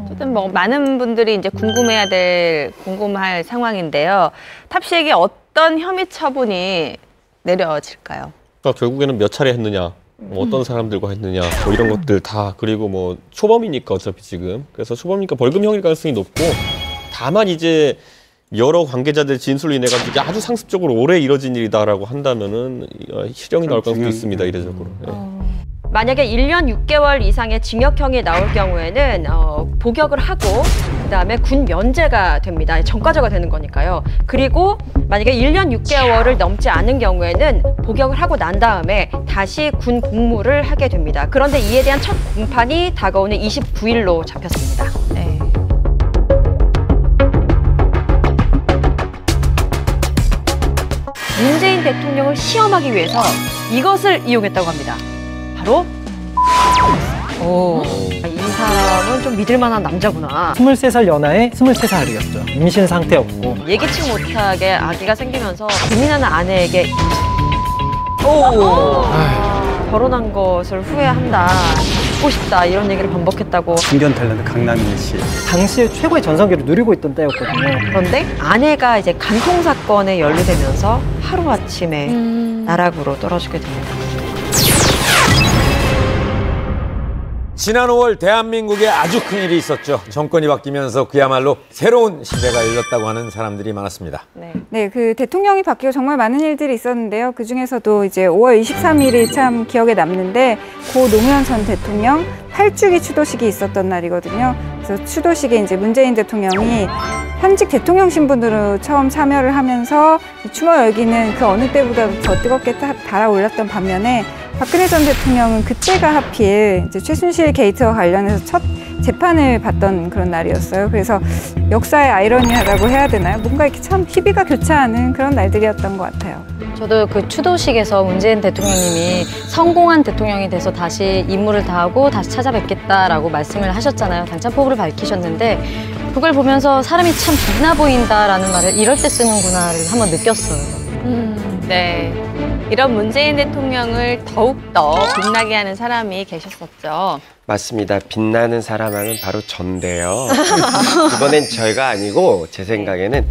어쨌든 뭐 많은 분들이 이제 궁금할 상황인데요. 탑씨에게 어떤 혐의 처분이 내려질까요? 그러니까 결국에는 몇 차례 했느냐, 뭐 어떤 사람들과 했느냐, 뭐 이런 것들 다 그리고 뭐 초범이니까 어차피 지금 그래서 초범이니까 벌금형일 가능성이 높고 다만 이제 여러 관계자들 진술로 인해 가지고 아주 상습적으로 오래 이뤄진 일이다라고 한다면은 실형이 나올 가능성도 있습니다 이례적으로. 네. 만약에 1년 6개월 이상의 징역형이 나올 경우에는 복역을 하고 그다음에 군 면제가 됩니다. 전과자가 되는 거니까요. 그리고 만약에 1년 6개월을 넘지 않은 경우에는 복역을 하고 난 다음에 다시 군 복무를 하게 됩니다. 그런데 이에 대한 첫 공판이 다가오는 29일로 잡혔습니다. 네. 문재인 대통령을 시험하기 위해서 이것을 이용했다고 합니다. 바로 이 사람은 좀 믿을 만한 남자구나. 23살 연하의 23살이었죠. 임신 상태였고. 예기치 못하게 아기가 생기면서 고민하는 아내에게 결혼한 것을 후회한다, 죽고 싶다 이런 얘기를 반복했다고. 중견 탤런트 강남일 씨. 당시에 최고의 전성기를 누리고 있던 때였거든요. 그런데 아내가 이제 간통 사건에 연루되면서 하루아침에 나락으로 떨어지게 됩니다. 지난 5월 대한민국에 아주 큰일이 있었죠. 정권이 바뀌면서 그야말로 새로운 시대가 열렸다고 하는 사람들이 많았습니다. 네, 그 대통령이 바뀌고 정말 많은 일들이 있었는데요. 그 중에서도 이제 5월 23일이 참 기억에 남는데 고 노무현 전 대통령 8주기 추도식이 있었던 날이거든요. 그래서 추도식에 이제 문재인 대통령이 현직 대통령 신분으로 처음 참여를 하면서 추모 열기는 그 어느 때보다도 더 뜨겁게 달아올랐던 반면에 박근혜 전 대통령은 그때가 하필 이제 최순실 게이트와 관련해서 첫 재판을 받던 그런 날이었어요. 그래서 역사의 아이러니하다고 해야 되나요? 뭔가 이렇게 참 희비가 교차하는 그런 날들이었던 것 같아요. 저도 그 추도식에서 문재인 대통령님이 성공한 대통령이 돼서 다시 임무를 다하고 다시 찾아뵙겠다라고 말씀을 하셨잖아요. 당찬포부를 밝히셨는데 그걸 보면서 사람이 참 빛나 보인다라는 말을 이럴 때 쓰는구나를 한번 느꼈어요. 네. 이런 문재인 대통령을 더욱더 빛나게 하는 사람이 계셨었죠. 맞습니다. 빛나는 사람 하면 바로 전데요. 이번엔 저희가 아니고 제 생각에는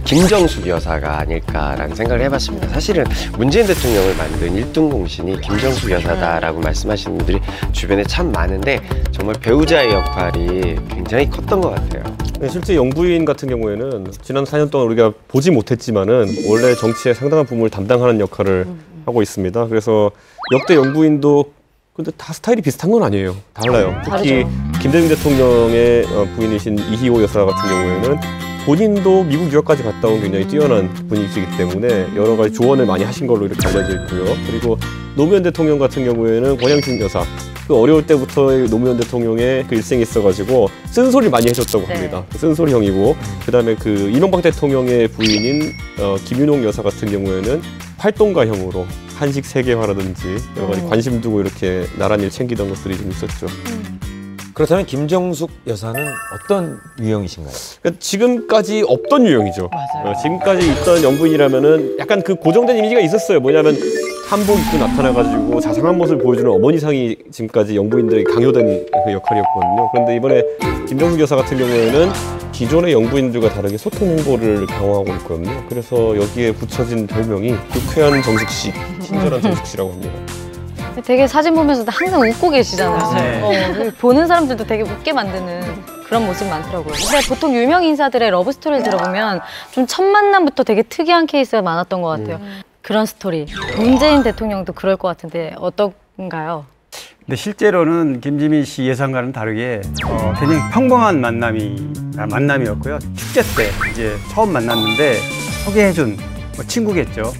김정숙 여사가 아닐까라는 생각을 해봤습니다. 사실은 문재인 대통령을 만든 1등 공신이 김정숙 여사다라고 말씀하시는 분들이 주변에 참 많은데 정말 배우자의 역할이 굉장히 컸던 것 같아요. 네, 실제 영부인 같은 경우에는 지난 4년 동안 우리가 보지 못했지만은 원래 정치의 상당한 부분을 담당하는 역할을 하고 있습니다. 그래서 역대 영부인도 근데 다 스타일이 비슷한 건 아니에요. 달라요. 특히 김대중 대통령의 부인이신 이희호 여사 같은 경우에는 본인도 미국 유학까지 갔다 온 굉장히 뛰어난 분이시기 때문에 여러 가지 조언을 많이 하신 걸로 이렇게 알려져 있고요. 그리고 노무현 대통령 같은 경우에는 권양진 여사, 그 어려울 때부터의 노무현 대통령의 그 일생이 있어가지고 쓴소리를 많이 해줬다고 합니다. 쓴소리 형이고, 그다음에 그 이명박 대통령의 부인인 김윤옥 여사 같은 경우에는 활동가형으로 한식 세계화라든지 여러 가지 관심 두고 이렇게 나란 일 챙기던 것들이 좀 있었죠. 그렇다면 김정숙 여사는 어떤 유형이신가요? 그러니까 지금까지 없던 유형이죠. 지금까지 있던 영부인이라면은 약간 그 고정된 이미지가 있었어요. 뭐냐면 한복 입고 나타나가지고 자상한 모습을 보여주는 어머니상이 지금까지 영부인들의 강요된 그 역할이었거든요. 그런데 이번에 김정숙 여사 같은 경우에는 기존의 영부인들과 다르게 소통 홍보를 강화하고 있거든요. 그래서 여기에 붙여진 별명이 유쾌한 정숙씨, 친절한 정숙씨라고 합니다. 되게 사진 보면서 항상 웃고 계시잖아요. 보는 사람들도 되게 웃게 만드는 그런 모습 많더라고요. 근데 보통 유명 인사들의 러브 스토리를 들어보면 좀 첫 만남부터 되게 특이한 케이스가 많았던 것 같아요. 그런 스토리. 문재인 대통령도 그럴 것 같은데 어떤가요? 근데 실제로는 김지민 씨 예상과는 다르게 굉장히 평범한 만남이었고요. 축제 때 이제 처음 만났는데 소개해준 친구겠죠.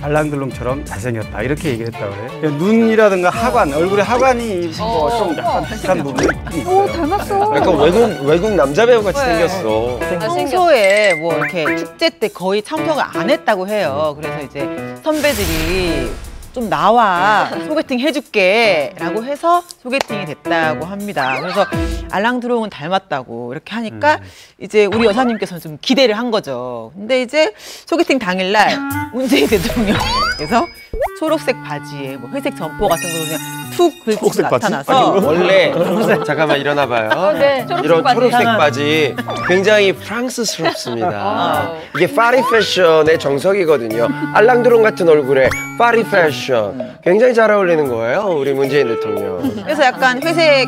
알랑들롱처럼 잘생겼다 이렇게 얘기를 했다고 그래요. 눈이라든가 하관, 얼굴에 하관이 좀 약간 비슷한 부분이 있어요. 오, 닮았어. 약간 외국 남자 배우 같이 생겼어. 평소에 뭐 이렇게 축제 때 거의 참석을 안 했다고 해요. 그래서 이제 선배들이 좀 나와 소개팅 해줄게 라고 해서 소개팅이 됐다고 합니다. 그래서 알랑드롱은 닮았다고 이렇게 하니까 이제 우리 여사님께서는 좀 기대를 한 거죠. 근데 이제 소개팅 당일날 문재인 대통령께서 초록색 바지에 뭐 회색 점퍼 같은 거 그냥 툭 긁고 나타나서 원래 잠깐만 일어나봐요. 이런 초록색 바지 굉장히 프랑스스럽습니다. 이게 파리 패션의 정석이거든요. 알랑드롱 같은 얼굴에 파리 패션 굉장히 잘 어울리는 거예요, 우리 문재인 대통령. 그래서 약간 회색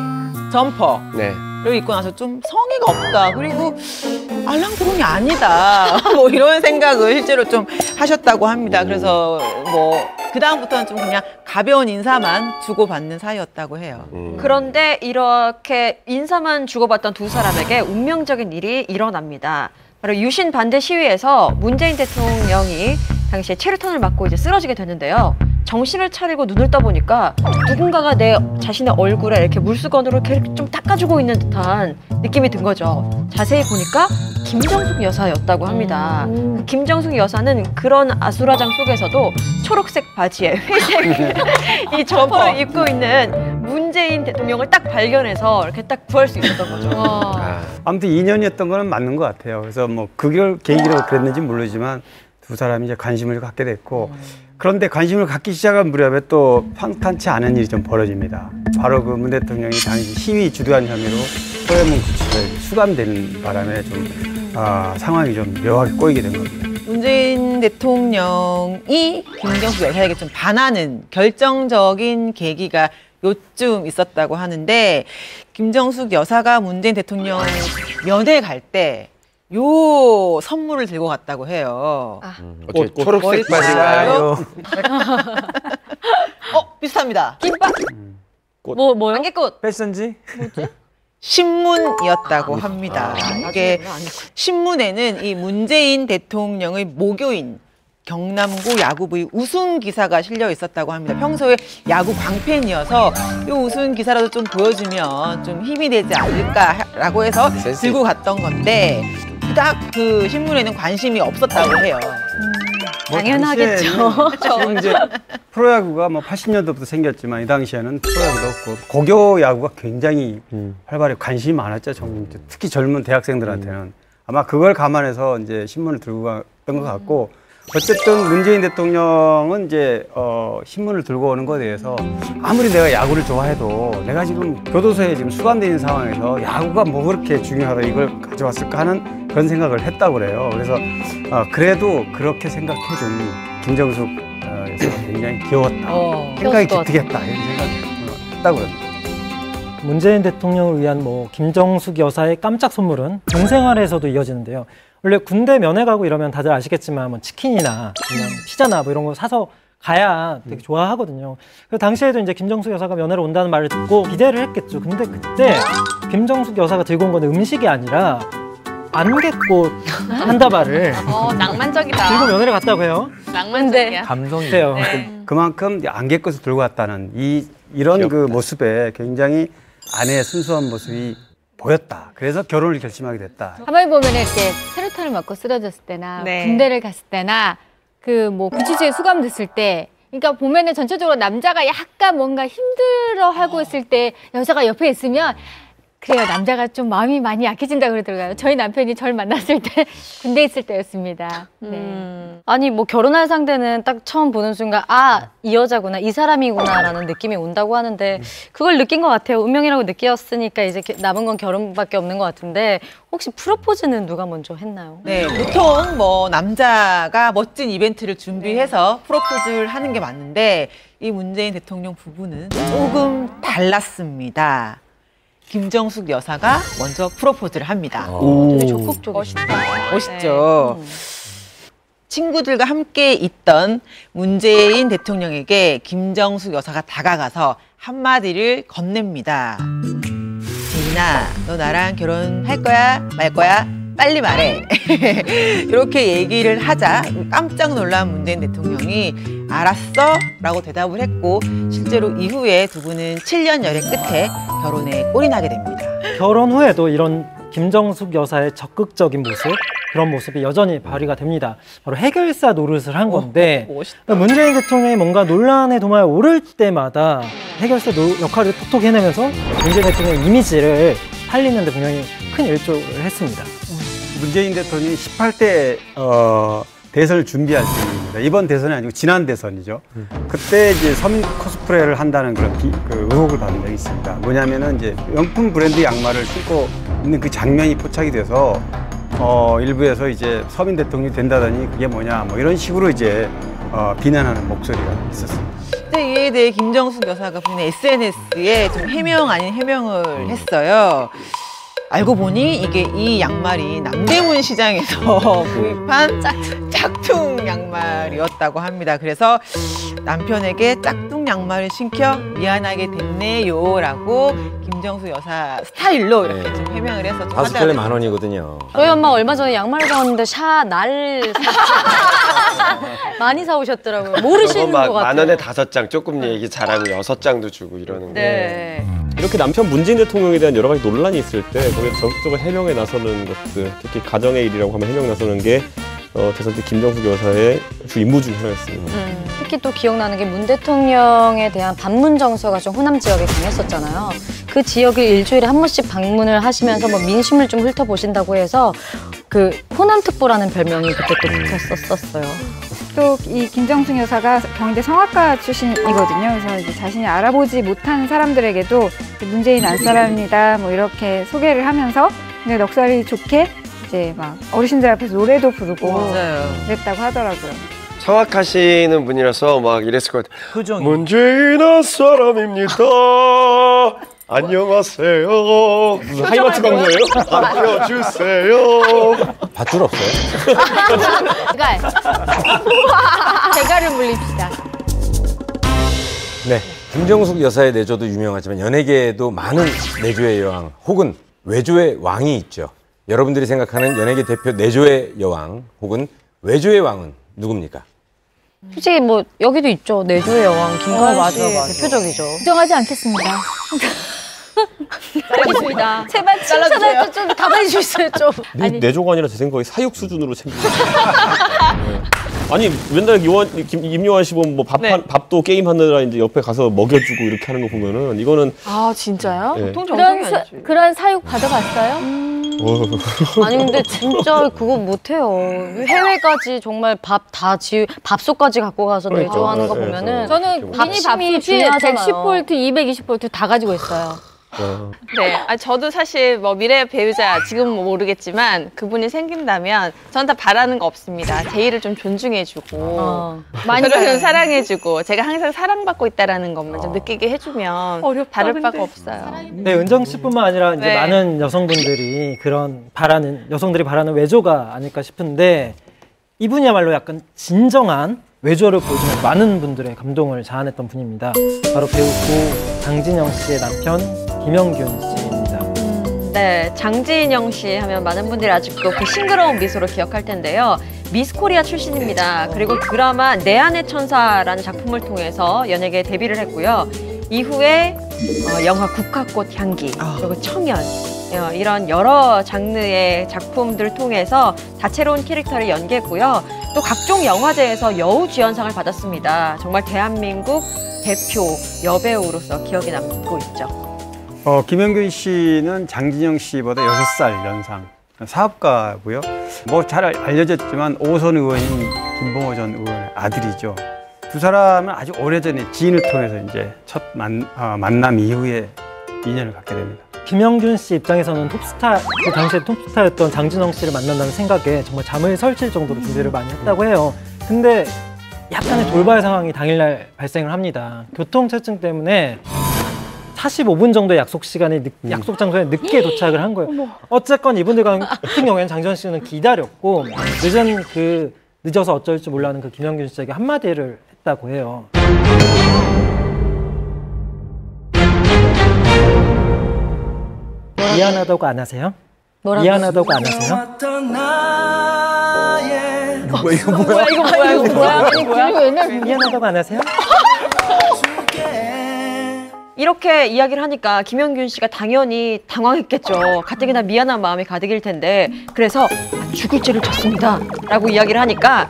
점퍼를 입고 나서 좀 성의가 없다. 그리고 알랑드롱이 아니다. 뭐 이런 생각을 실제로 좀 하셨다고 합니다. 그래서 뭐 그 다음부터는 좀 그냥 가벼운 인사만 주고받는 사이였다고 해요. 그런데 이렇게 인사만 주고받던 두 사람에게 운명적인 일이 일어납니다. 바로 유신 반대 시위에서 문재인 대통령이 당시에 체류탄을 맞고 이제 쓰러지게 됐는데요. 정신을 차리고 눈을 떠보니까 누군가가 내 자신의 얼굴에 이렇게 물수건으로 이렇게 좀 닦아주고 있는 듯한 느낌이 든 거죠. 자세히 보니까 김정숙 여사였다고 합니다. 그 김정숙 여사는 그런 아수라장 속에서도 초록색 바지에 회색 이 점퍼를 입고 있는 문재인 대통령을 딱 발견해서 이렇게 딱 구할 수 있었던 거죠. 아무튼 인연이었던 거는 맞는 것 같아요. 그래서 뭐 그걸 계기로 그랬는지 모르지만 두 사람이 이제 관심을 갖게 됐고 그런데 관심을 갖기 시작한 무렵에 또 평탄치 않은 일이 좀 벌어집니다. 바로 그 문 대통령이 당시 시위 주도한 혐의로 서해문 구치소에 수감되는 바람에 좀 상황이 좀 묘하게 꼬이게 된 겁니다. 문재인 대통령이 김정숙 여사에게 좀 반하는 결정적인 계기가 요쯤 있었다고 하는데 김정숙 여사가 문재인 대통령 면회 갈 때 요 선물을 들고 갔다고 해요. 초록색 바지가요? 비슷합니다. 김밥? 뭐요? 안개꽃. 패션지? 뭐지? 신문이었다고 합니다. 이게 신문에는 이 문재인 대통령의 모교인 경남고 야구부의 우승 기사가 실려 있었다고 합니다. 평소에 야구 광팬이어서 이 우승 기사라도 좀 보여주면 좀 힘이 되지 않을까라고 해서 들고 갔던 건데 딱 그 신문에는 관심이 없었다고 해요. 당연하겠죠. 지금 이제 프로야구가 뭐 80년도부터 생겼지만 이 당시에는 프로야구도 없고 고교 야구가 굉장히 활발히 관심이 많았죠. 특히 젊은 대학생들한테는 아마 그걸 감안해서 이제 신문을 들고 갔던 것 같고 어쨌든 문재인 대통령은 이제 신문을 들고 오는 것에 대해서 아무리 내가 야구를 좋아해도 내가 지금 교도소에 지금 수감되어 있는 상황에서 야구가 뭐 그렇게 중요하다 이걸 가져왔을까 하는 그런 생각을 했다고 그래요. 그래서 그래도 그렇게 생각해준 김정숙 여사가 굉장히 귀여웠다. 생각이 기특했다. 이런 생각을 했다고 합니다. 문재인 대통령을 위한 뭐 김정숙 여사의 깜짝 선물은 군 생활에서도 이어지는데요. 원래 군대 면회 가고 이러면 다들 아시겠지만 뭐 치킨이나 그냥 피자나 뭐 이런 거 사서 가야 되게 좋아하거든요. 그 당시에도 이제 김정숙 여사가 면회를 온다는 말을 듣고 기대를 했겠죠. 근데 그때 김정숙 여사가 들고 온 건 음식이 아니라 안개꽃 한 다발을 낭만적이다. 들고 면회를 갔다고 해요. 낭만적이야. 감성이에요. 네. 그만큼 안개꽃을 들고 왔다는 이런 귀엽다. 그 모습에 굉장히 아내의 순수한 모습이 보였다. 그래서 결혼을 결심하게 됐다. 가만히 보면 이렇게 세로탄을 맞고 쓰러졌을 때나 군대를 갔을 때나 그 뭐 구치소에 수감됐을 때 그러니까 보면은 전체적으로 남자가 약간 뭔가 힘들어하고 있을 때 여자가 옆에 있으면 그래요. 남자가 좀 마음이 많이 약해진다 그러더라고요. 저희 남편이 저를 만났을 때 군대에 있을 때였습니다. 네. 아니 뭐 결혼할 상대는 딱 처음 보는 순간 이 여자구나 이 사람이구나라는 느낌이 온다고 하는데 그걸 느낀 것 같아요. 운명이라고 느꼈으니까 이제 남은 건 결혼밖에 없는 것 같은데 혹시 프로포즈는 누가 먼저 했나요? 네, 보통 뭐 남자가 멋진 이벤트를 준비해서 프로포즈를 하는 게 맞는데 이 문재인 대통령 부부는 조금 달랐습니다. 김정숙 여사가 먼저 프로포즈를 합니다. 되게 적극적이시다. 멋있죠. 친구들과 함께 있던 문재인 대통령에게 김정숙 여사가 다가가서 한마디를 건넵니다. 재인아, 너 나랑 결혼할 거야? 말 거야? 빨리 말해. 이렇게 얘기를 하자 깜짝 놀란 문재인 대통령이 알았어? 라고 대답을 했고 실제로 이후에 두 분은 7년 열애 끝에 결혼에 올인하게 됩니다. 결혼 후에도 이런 김정숙 여사의 적극적인 모습 그런 모습이 여전히 발휘가 됩니다. 바로 해결사 노릇을 한 건데 문재인 대통령이 뭔가 논란의 도마에 오를 때마다 해결사 역할을 톡톡히 해내면서 문재인 대통령의 이미지를 살리는 데 분명히 큰 일조를 했습니다. 문재인 대통령이 18대 대선을 준비할 때입니다. 이번 대선이 아니고 지난 대선이죠. 그때 이제 서민 코스프레를 한다는 그런 그 의혹을 받은 적이 있습니다. 뭐냐면은 이제 명품 브랜드 양말을 신고 있는 그 장면이 포착이 돼서 일부에서 이제 서민 대통령이 된다더니 그게 뭐냐 뭐 이런 식으로 이제 비난하는 목소리가 있었습니다. 이에 대해 김정숙 여사가 본인 SNS에 좀 해명 아닌 해명을 했어요. 알고 보니 이게 이 양말이 남대문 시장에서 구입한 짝퉁 양말이었다고 합니다. 그래서 남편에게 짝퉁 양말을 신겨 미안하게 됐네요라고 김정수 여사 스타일로 이렇게 좀 해명을 해서 좀 5켤레 10,000원이거든요. 저희 엄마 얼마 전에 양말을 사왔는데 날 많이 사오셨더라고요. 모르시는 것 같아요. 10,000원에 5장, 조금 얘기 잘하면 6장도 주고 이러는 거. 네. 이렇게 남편 문재인 대통령에 대한 여러 가지 논란이 있을 때 거기에 적극적으로 해명에 나서는 것들, 특히 가정의 일이라고 하면 해명 나서는 게 대선 때 김정숙 여사의 주 임무 중 하나였습니다. 특히 또 기억나는 게 문 대통령에 대한 방문 정서가 좀 호남 지역에 강했었잖아요. 그 지역을 일주일에 한 번씩 방문을 하시면서 뭐 민심을 좀 훑어보신다고 해서 그 호남특보라는 별명이 그때 또 붙었었어요. 또 이 김정숙 여사가 경희대 성악가 출신이거든요. 그래서 이제 자신이 알아보지 못한 사람들에게도 문재인 안사람입니다. 뭐 이렇게 소개를 하면서 근데 넉살이 좋게 이제 막 어르신들 앞에서 노래도 부르고 그랬다고 하더라고요. 성악하시는 분이라서 막 이랬을 것 같아요. 표정이. 문재인 안사람입니다. 안녕하세요. 무슨 하이마트 광고예요? 알려주세요. 밧줄 없어요? 대가를 물립시다. 네. 김정숙 여사의 내조도 유명하지만 연예계에도 많은 내조의 여왕 혹은 외조의 왕이 있죠. 여러분들이 생각하는 연예계 대표 내조의 여왕 혹은 외조의 왕은 누굽니까? 솔직히 뭐 여기도 있죠. 내조의 여왕 김가연 씨 대표적이죠. 부정하지 않겠습니다. 알겠습니다. 제발 칭찬할 때 좀 가만히 주세요 좀. 내조가 아니라 제 생각에 사육 수준으로 챙기고. 아니 맨날 임요한 씨 보면 뭐 밥도 게임 하느라 이제 옆에 가서 먹여주고 이렇게 하는 거 보면은 이거는 진짜요? 네. 보통 정상이 아니지. 그런 사육 받아봤어요? 아니 근데 진짜 그거 못해요. 해외까지 정말 밥솥까지 갖고 가서 내조하는 거 보면은 저는 미니 밥솥이 중요하잖아요. 110V, 220V 다 가지고 있어요. 네, 저도 사실 뭐 미래 배우자 지금은 모르겠지만 그분이 생긴다면 전 다 바라는 거 없습니다. 제 일을 좀 존중해주고 많이 저를 사랑해주고 제가 항상 사랑받고 있다라는 것만 좀 느끼게 해주면 다를 바가 없어요. 네, 은정 씨뿐만 아니라 이제 네. 많은 여성분들이 여성들이 바라는 외조가 아닐까 싶은데 이분이야말로 약간 진정한 외조를 보여주면서 많은 분들의 감동을 자아냈던 분입니다. 바로 배우 고 장진영 씨의 남편 김영균 씨입니다. 네, 장진영 씨 하면 많은 분들이 아직도 그 싱그러운 미소를 기억할 텐데요. 미스 코리아 출신입니다. 그리고 드라마 내 안의 천사라는 작품을 통해서 연예계에 데뷔를 했고요. 이후에 영화 국화꽃 향기, 그리고 청년 이런 여러 장르의 작품들을 통해서 다채로운 캐릭터를 연기했고요. 또 각종 영화제에서 여우주연상을 받았습니다. 정말 대한민국 대표 여배우로서 기억에 남고 있죠. 김영균 씨는 장진영 씨보다 6살 연상 사업가고요. 뭐 잘 알려졌지만 오선 의원인 김봉호 전 의원의 아들이죠. 두 사람은 아주 오래전에 지인을 통해서 이제 첫 만남 이후에 인연을 갖게 됩니다. 김영균 씨 입장에서는 톱스타, 그 당시에 톱스타였던 장진영 씨를 만난다는 생각에 정말 잠을 설칠 정도로 준비를 많이 했다고 해요. 근데 약간의 돌발 상황이 당일날 발생을 합니다. 교통체증 때문에 45분 정도의 약속 시간에 약속 장소에 늦게 도착을 한 거예요. 어쨌건 이분들 같은 경우에는 장진영 씨는 기다렸고 늦어서 어쩔 줄 몰라하는 그 김영균 씨에게 한마디를 했다고 해요. 미안하다고 안 하세요? 미안하다고 안 하세요? 이거 뭐야? 미안하다고 안 하세요? 이렇게 이야기를 하니까 김영균 씨가 당연히 당황했겠죠. 가뜩이나 미안한 마음이 가득일 텐데 그래서 죽을 죄를 졌습니다 라고 이야기를 하니까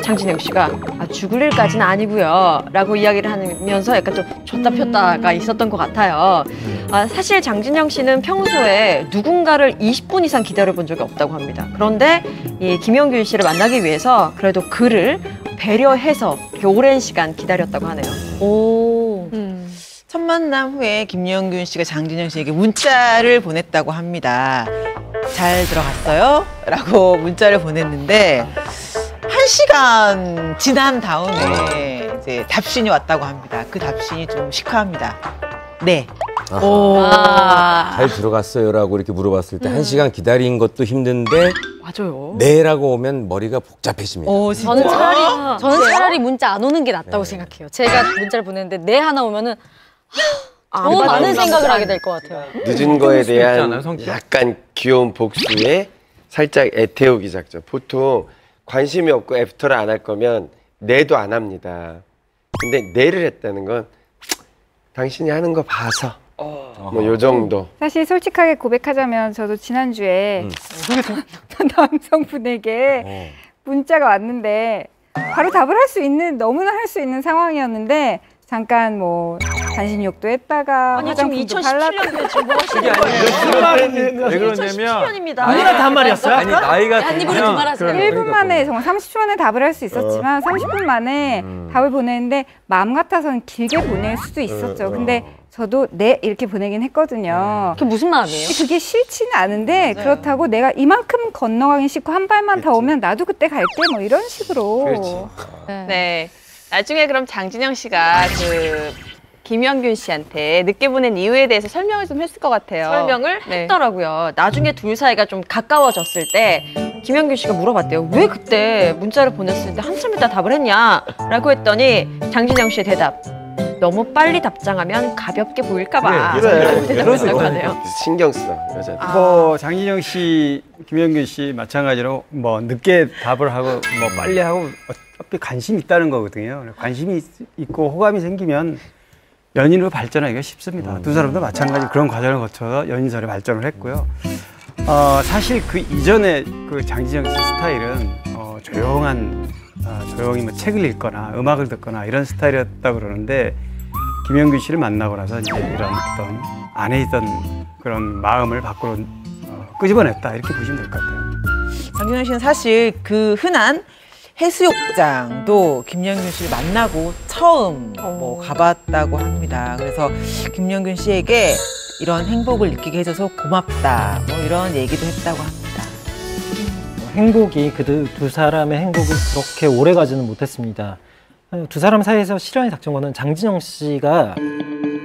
장진영 씨가 죽을 일까지는 아니고요 라고 이야기를 하면서 약간 좀 줬다 폈다가 있었던 것 같아요. 사실 장진영 씨는 평소에 누군가를 20분 이상 기다려본 적이 없다고 합니다. 그런데 이 김영균 씨를 만나기 위해서 그래도 그를 배려해서 이렇게 오랜 시간 기다렸다고 하네요. 첫 만남 후에 김영균 씨가 장진영 씨에게 문자를 보냈다고 합니다. 잘 들어갔어요? 라고 문자를 보냈는데 1시간 지난 다음에 이제 답신이 왔다고 합니다. 그 답신이 좀 시크합니다. 네. 잘 들어갔어요라고 이렇게 물어봤을 때 1시간 기다린 것도 힘든데 맞아요. 네라고 오면 머리가 복잡해집니다. 저는 차라리 문자 안 오는 게 낫다고 생각해요. 제가 문자를 보냈는데 네 하나 오면은 너무 많은 생각을 하게 될 것 같아요. 늦은 거에 대한 약간 귀여운 복수에 살짝 애태우기 작전. 보통 관심이 없고 애프터를 안 할 거면 네도 안 합니다. 근데 네를 했다는 건 당신이 하는 거 봐서 뭐 요 정도. 사실 솔직하게 고백하자면 저도 지난주에 남성분에게 문자가 왔는데 바로 답을 할 수 있는 너무나 할 수 있는 상황이었는데 잠깐 뭐 단신욕도 했다가 아니 지금 화장품도 발랐다가 2017년인데 지금 뭐 하시는 거예요? 왜 그러냐면 2017년입니다. 누구나 단말이었어요? 아니 나이가 한 입으로 두 말 하세요. 1분 만에 정말 30초 만에 답을 할 수 있었지만 30분 만에 답을 보냈는데 마음 같아서는 길게 보낼 수도 있었죠. 근데 저도 네 이렇게 보내긴 했거든요. 그게 무슨 마음이에요? 그게 싫지는 않은데 그렇다고 내가 이만큼 건너가긴 싫고 한 발만 더 오면 나도 그때 갈게 뭐 이런 식으로. 네. 나중에 그럼 장진영 씨가 그 김영균 씨한테 늦게 보낸 이유에 대해서 설명을 좀 했을 것 같아요. 설명을 했더라고요. 나중에 둘 사이가 좀 가까워졌을 때 김영균 씨가 물어봤대요. 왜 그때 문자를 보냈을 때 한참 있다 답을 했냐? 라고 했더니 장진영 씨의 대답. 너무 빨리 답장하면 가볍게 보일까 봐. 그래. 대답했다고 하네요. 신경 써 여자들. 뭐 장진영 씨, 김영균 씨 마찬가지로 뭐 늦게 답을 하고 뭐 빨리 하고 어차피 관심이 있다는 거거든요. 관심이 있고 호감이 생기면 연인으로 발전하기가 쉽습니다. 두 사람도 마찬가지 그런 과정을 거쳐서 연인설에 발전을 했고요. 사실 그 이전에 그 장진영 씨 스타일은 조용히 뭐 책을 읽거나 음악을 듣거나 이런 스타일이었다고 그러는데 김영균 씨를 만나고 나서 이제 이런 어떤 안에 있던 그런 마음을 밖으로 끄집어냈다 이렇게 보시면 될 것 같아요. 장진영 씨는 사실 그 흔한 해수욕장도 김영균 씨를 만나고 처음 뭐 가봤다고 합니다. 그래서 김영균 씨에게 이런 행복을 느끼게 해줘서 고맙다 뭐 이런 얘기도 했다고 합니다. 행복이 두 사람의 행복이 그렇게 오래 가지는 못했습니다. 두 사람 사이에서 시련이 닥친 거는 장진영 씨가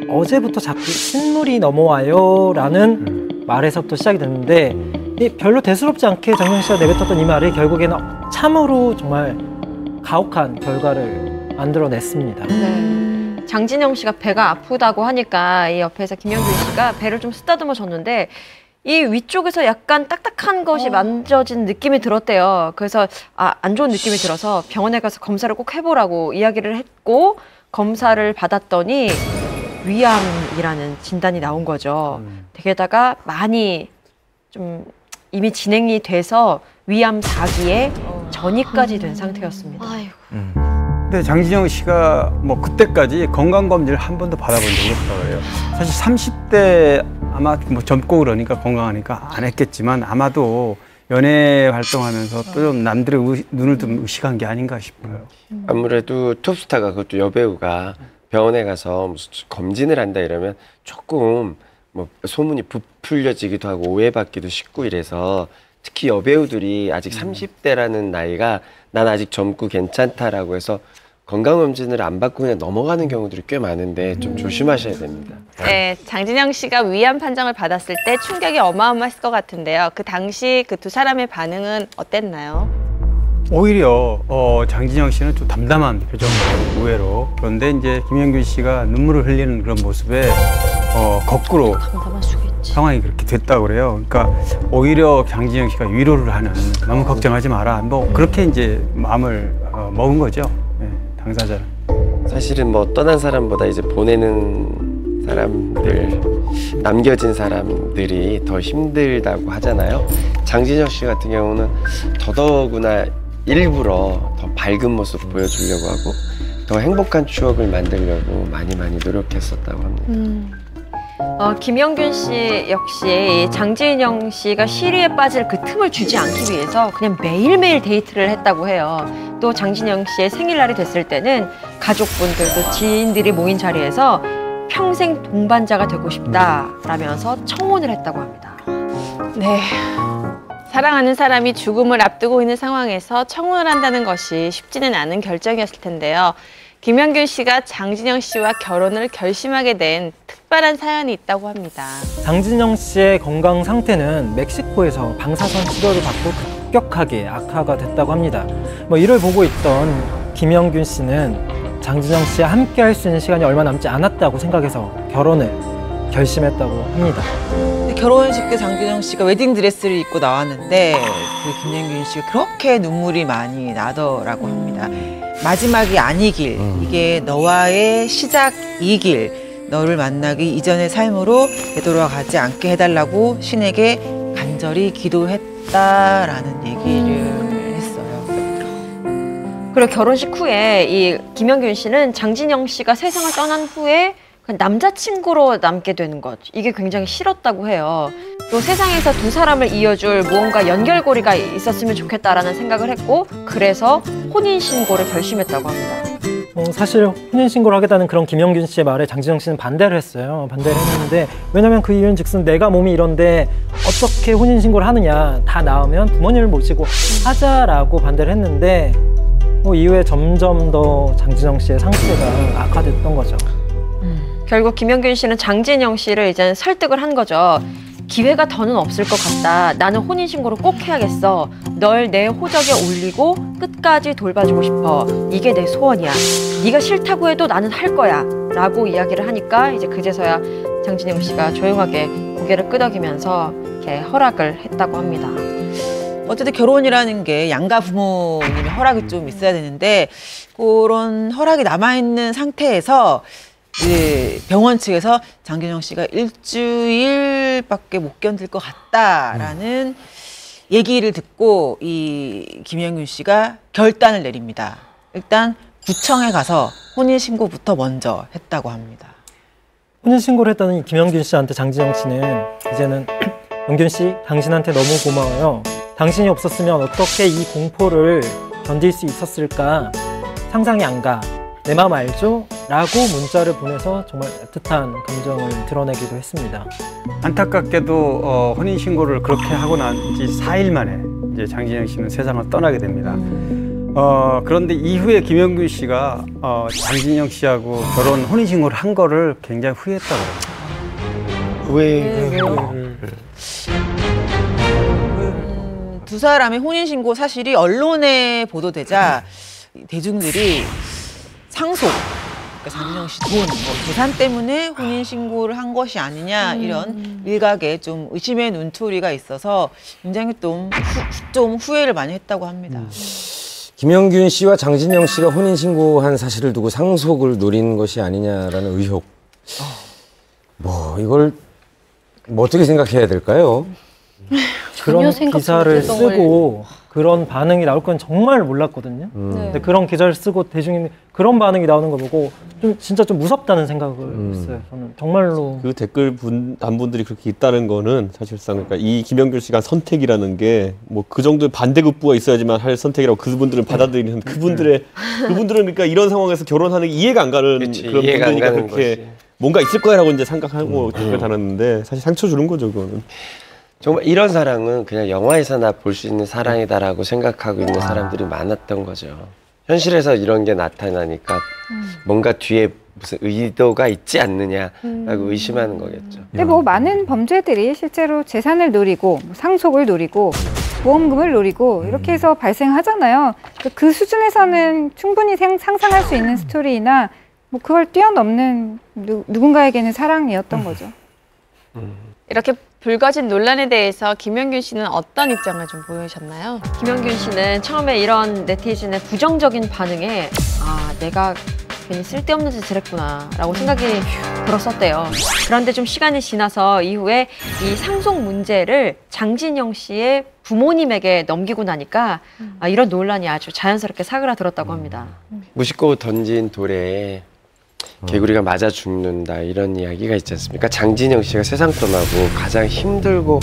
어제부터 자꾸 신물이 넘어와요 라는 말에서부터 시작이 됐는데 별로 대수롭지 않게 장진영 씨가 내뱉었던 이 말이 결국에는 참으로 정말 가혹한 결과를 만들어냈습니다. 네. 장진영 씨가 배가 아프다고 하니까 이 옆에서 김영균 씨가 배를 좀 쓰다듬어 줬는데 이 위쪽에서 약간 딱딱한 것이 만져진 느낌이 들었대요. 그래서 안 좋은 느낌이 들어서 병원에 가서 검사를 꼭 해보라고 이야기를 했고 검사를 받았더니 위암이라는 진단이 나온 거죠. 게다가 많이 좀 이미 진행이 돼서 위암 4기에 전이까지 된 상태였습니다. 근데 장진영 씨가 뭐 그때까지 건강검진을 한 번도 받아본 적이 없다고 해요. 사실 30대 아마 뭐 젊고 그러니까 건강하니까 안 했겠지만 아마도 연애 활동하면서 또 좀 남들의 눈을 좀 의식한 게 아닌가 싶어요. 아무래도 톱스타가 그것도 여배우가 병원에 가서 무슨 검진을 한다 이러면 조금 뭐 소문이 부풀려지기도 하고 오해받기도 쉽고 이래서 특히 여배우들이 아직 30대라는 나이가 난 아직 젊고 괜찮다라고 해서 건강검진을 안 받고 그냥 넘어가는 경우들이 꽤 많은데 좀 조심하셔야 됩니다. 네, 장진영 씨가 위암 판정을 받았을 때 충격이 어마어마했을 것 같은데요. 그 당시 그 두 사람의 반응은 어땠나요? 오히려 장진영 씨는 좀 담담한 표정으로 의외로. 그런데 이제 김영균 씨가 눈물을 흘리는 그런 모습에 거꾸로 상황이 그렇게 됐다고 그래요. 그러니까 오히려 장진영 씨가 위로를 하는 너무 걱정하지 마라. 뭐 그렇게 이제 마음을 먹은 거죠. 네, 당사자는. 사실은 뭐 떠난 사람보다 이제 보내는 사람들, 남겨진 사람들이 더 힘들다고 하잖아요. 장진영 씨 같은 경우는 더더구나 일부러 더 밝은 모습 보여주려고 하고 더 행복한 추억을 만들려고 많이 노력했었다고 합니다. 김영균 씨 역시 장진영 씨가 시리에 빠질 그 틈을 주지 않기 위해서 그냥 매일매일 데이트를 했다고 해요. 또 장진영 씨의 생일날이 됐을 때는 가족분들도 지인들이 모인 자리에서 평생 동반자가 되고 싶다라면서 청혼을 했다고 합니다. 네. 사랑하는 사람이 죽음을 앞두고 있는 상황에서 청혼을 한다는 것이 쉽지는 않은 결정이었을 텐데요. 김영균 씨가 장진영 씨와 결혼을 결심하게 된 특별한 사연이 있다고 합니다. 장진영 씨의 건강 상태는 멕시코에서 방사선 치료를 받고 급격하게 악화가 됐다고 합니다. 이를 보고 있던 김영균 씨는 장진영 씨와 함께 할 수 있는 시간이 얼마 남지 않았다고 생각해서 결혼을 결심했다고 합니다. 결혼식 때 장진영 씨가 웨딩드레스를 입고 나왔는데 그 김영균 씨가 그렇게 눈물이 많이 나더라고 합니다. 마지막이 아니길, 이게 너와의 시작이길, 너를 만나기 이전의 삶으로 되돌아가지 않게 해달라고 신에게 간절히 기도했다라는 얘기를 했어요. 그리고 결혼식 후에 이 김영균 씨는 장진영 씨가 세상을 떠난 후에 남자친구로 남게 되는 것, 이게 굉장히 싫었다고 해요. 또 세상에서 두 사람을 이어줄 무언가 연결고리가 있었으면 좋겠다라는 생각을 했고, 그래서 혼인신고를 결심했다고 합니다. 사실 혼인신고를 하겠다는 그런 김영균 씨의 말에 장진영 씨는 반대를 했어요. 반대를 했는데, 왜냐면 그 이유는 즉슨 내가 몸이 이런데 어떻게 혼인신고를 하느냐, 다 나으면 부모님을 모시고 하자라고 반대를 했는데, 이후에 점점 더 장진영 씨의 상태가 악화됐던 거죠. 결국 김영균 씨는 장진영 씨를 이제 설득을 한 거죠. 기회가 더는 없을 것 같다. 나는 혼인신고를 꼭 해야겠어. 널 내 호적에 올리고 끝까지 돌봐주고 싶어. 이게 내 소원이야. 네가 싫다고 해도 나는 할 거야. 라고 이야기를 하니까 이제 그제서야 장진영 씨가 조용하게 고개를 끄덕이면서 이렇게 허락을 했다고 합니다. 어쨌든 결혼이라는 게 양가 부모님의 허락이 좀 있어야 되는데, 그런 허락이 남아있는 상태에서 병원 측에서 장진영 씨가 일주일밖에 못 견딜 것 같다라는 얘기를 듣고 이 김영균 씨가 결단을 내립니다. 일단 구청에 가서 혼인신고부터 먼저 했다고 합니다. 혼인신고를 했다는 김영균 씨한테 장진영 씨는 이제는 영균 씨, 당신한테 너무 고마워요. 당신이 없었으면 어떻게 이 공포를 견딜 수 있었을까 상상이 안 가. 내 마음 알죠? 라고 문자를 보내서 정말 애틋한 감정을 드러내기도 했습니다. 안타깝게도 혼인신고를 그렇게 하고 난 지 4일 만에 이제 장진영 씨는 세상을 떠나게 됩니다. 그런데 이후에 김영균 씨가 장진영 씨하고 혼인신고를 한 거를 굉장히 후회했다고 합니다. 왜요? 두 사람의 혼인신고 사실이 언론에 보도되자 대중들이 상속, 그러니까 장진영 씨 돈, 재산 때문에 혼인신고를 한 것이 아니냐, 이런 일각에 좀 의심의 눈초리가 있어서 굉장히 좀 후회를 많이 했다고 합니다. 김영균 씨와 장진영 씨가 혼인신고한 사실을 두고 상속을 노린 것이 아니냐라는 의혹. 이걸 어떻게 생각해야 될까요? 그런 기사를 쓰고 그런 반응이 나올 건 정말 몰랐거든요. 근데 그런 기사를 쓰고 대중이 그런 반응이 나오는 거 보고 진짜 좀 무섭다는 생각을 했어요. 저는 정말로. 그 댓글 분들이 그렇게 있다는 거는 사실상 그러니까 이 김영균 씨가 선택이라는 게 그 정도의 반대급부가 있어야지만 할 선택이라고 그분들은 받아들이는 그분들은 그러니까 이런 상황에서 결혼하는 게 이해가 안 가는 그런 분들이니까 그렇게 것이. 뭔가 있을 거야라고 이제 생각하고 댓글 달았는데 사실 상처 주는 거죠, 그거는. 정말 이런 사랑은 그냥 영화에서나 볼 수 있는 사랑이다라고 생각하고 있는 사람들이 많았던 거죠. 현실에서 이런 게 나타나니까 뭔가 뒤에 무슨 의도가 있지 않느냐라고 의심하는 거겠죠. 근데 많은 범죄들이 실제로 재산을 노리고 상속을 노리고 보험금을 노리고 이렇게 해서 발생하잖아요. 그 수준에서는 충분히 상상할 수 있는 스토리나 그걸 뛰어넘는 누군가에게는 사랑이었던 거죠. 이렇게 불거진 논란에 대해서 김영균 씨는 어떤 입장을 좀 보이셨나요? 김영균 씨는 처음에 이런 네티즌의 부정적인 반응에 내가 괜히 쓸데없는 짓을 했구나 라고 생각이 들었었대요. 그런데 좀 시간이 지나서 이후에 이 상속 문제를 장진영 씨의 부모님에게 넘기고 나니까 이런 논란이 아주 자연스럽게 사그라들었다고 합니다. 무심코 던진 돌에 개구리가 맞아 죽는다, 이런 이야기가 있지 않습니까? 장진영 씨가 세상 떠나고 가장 힘들고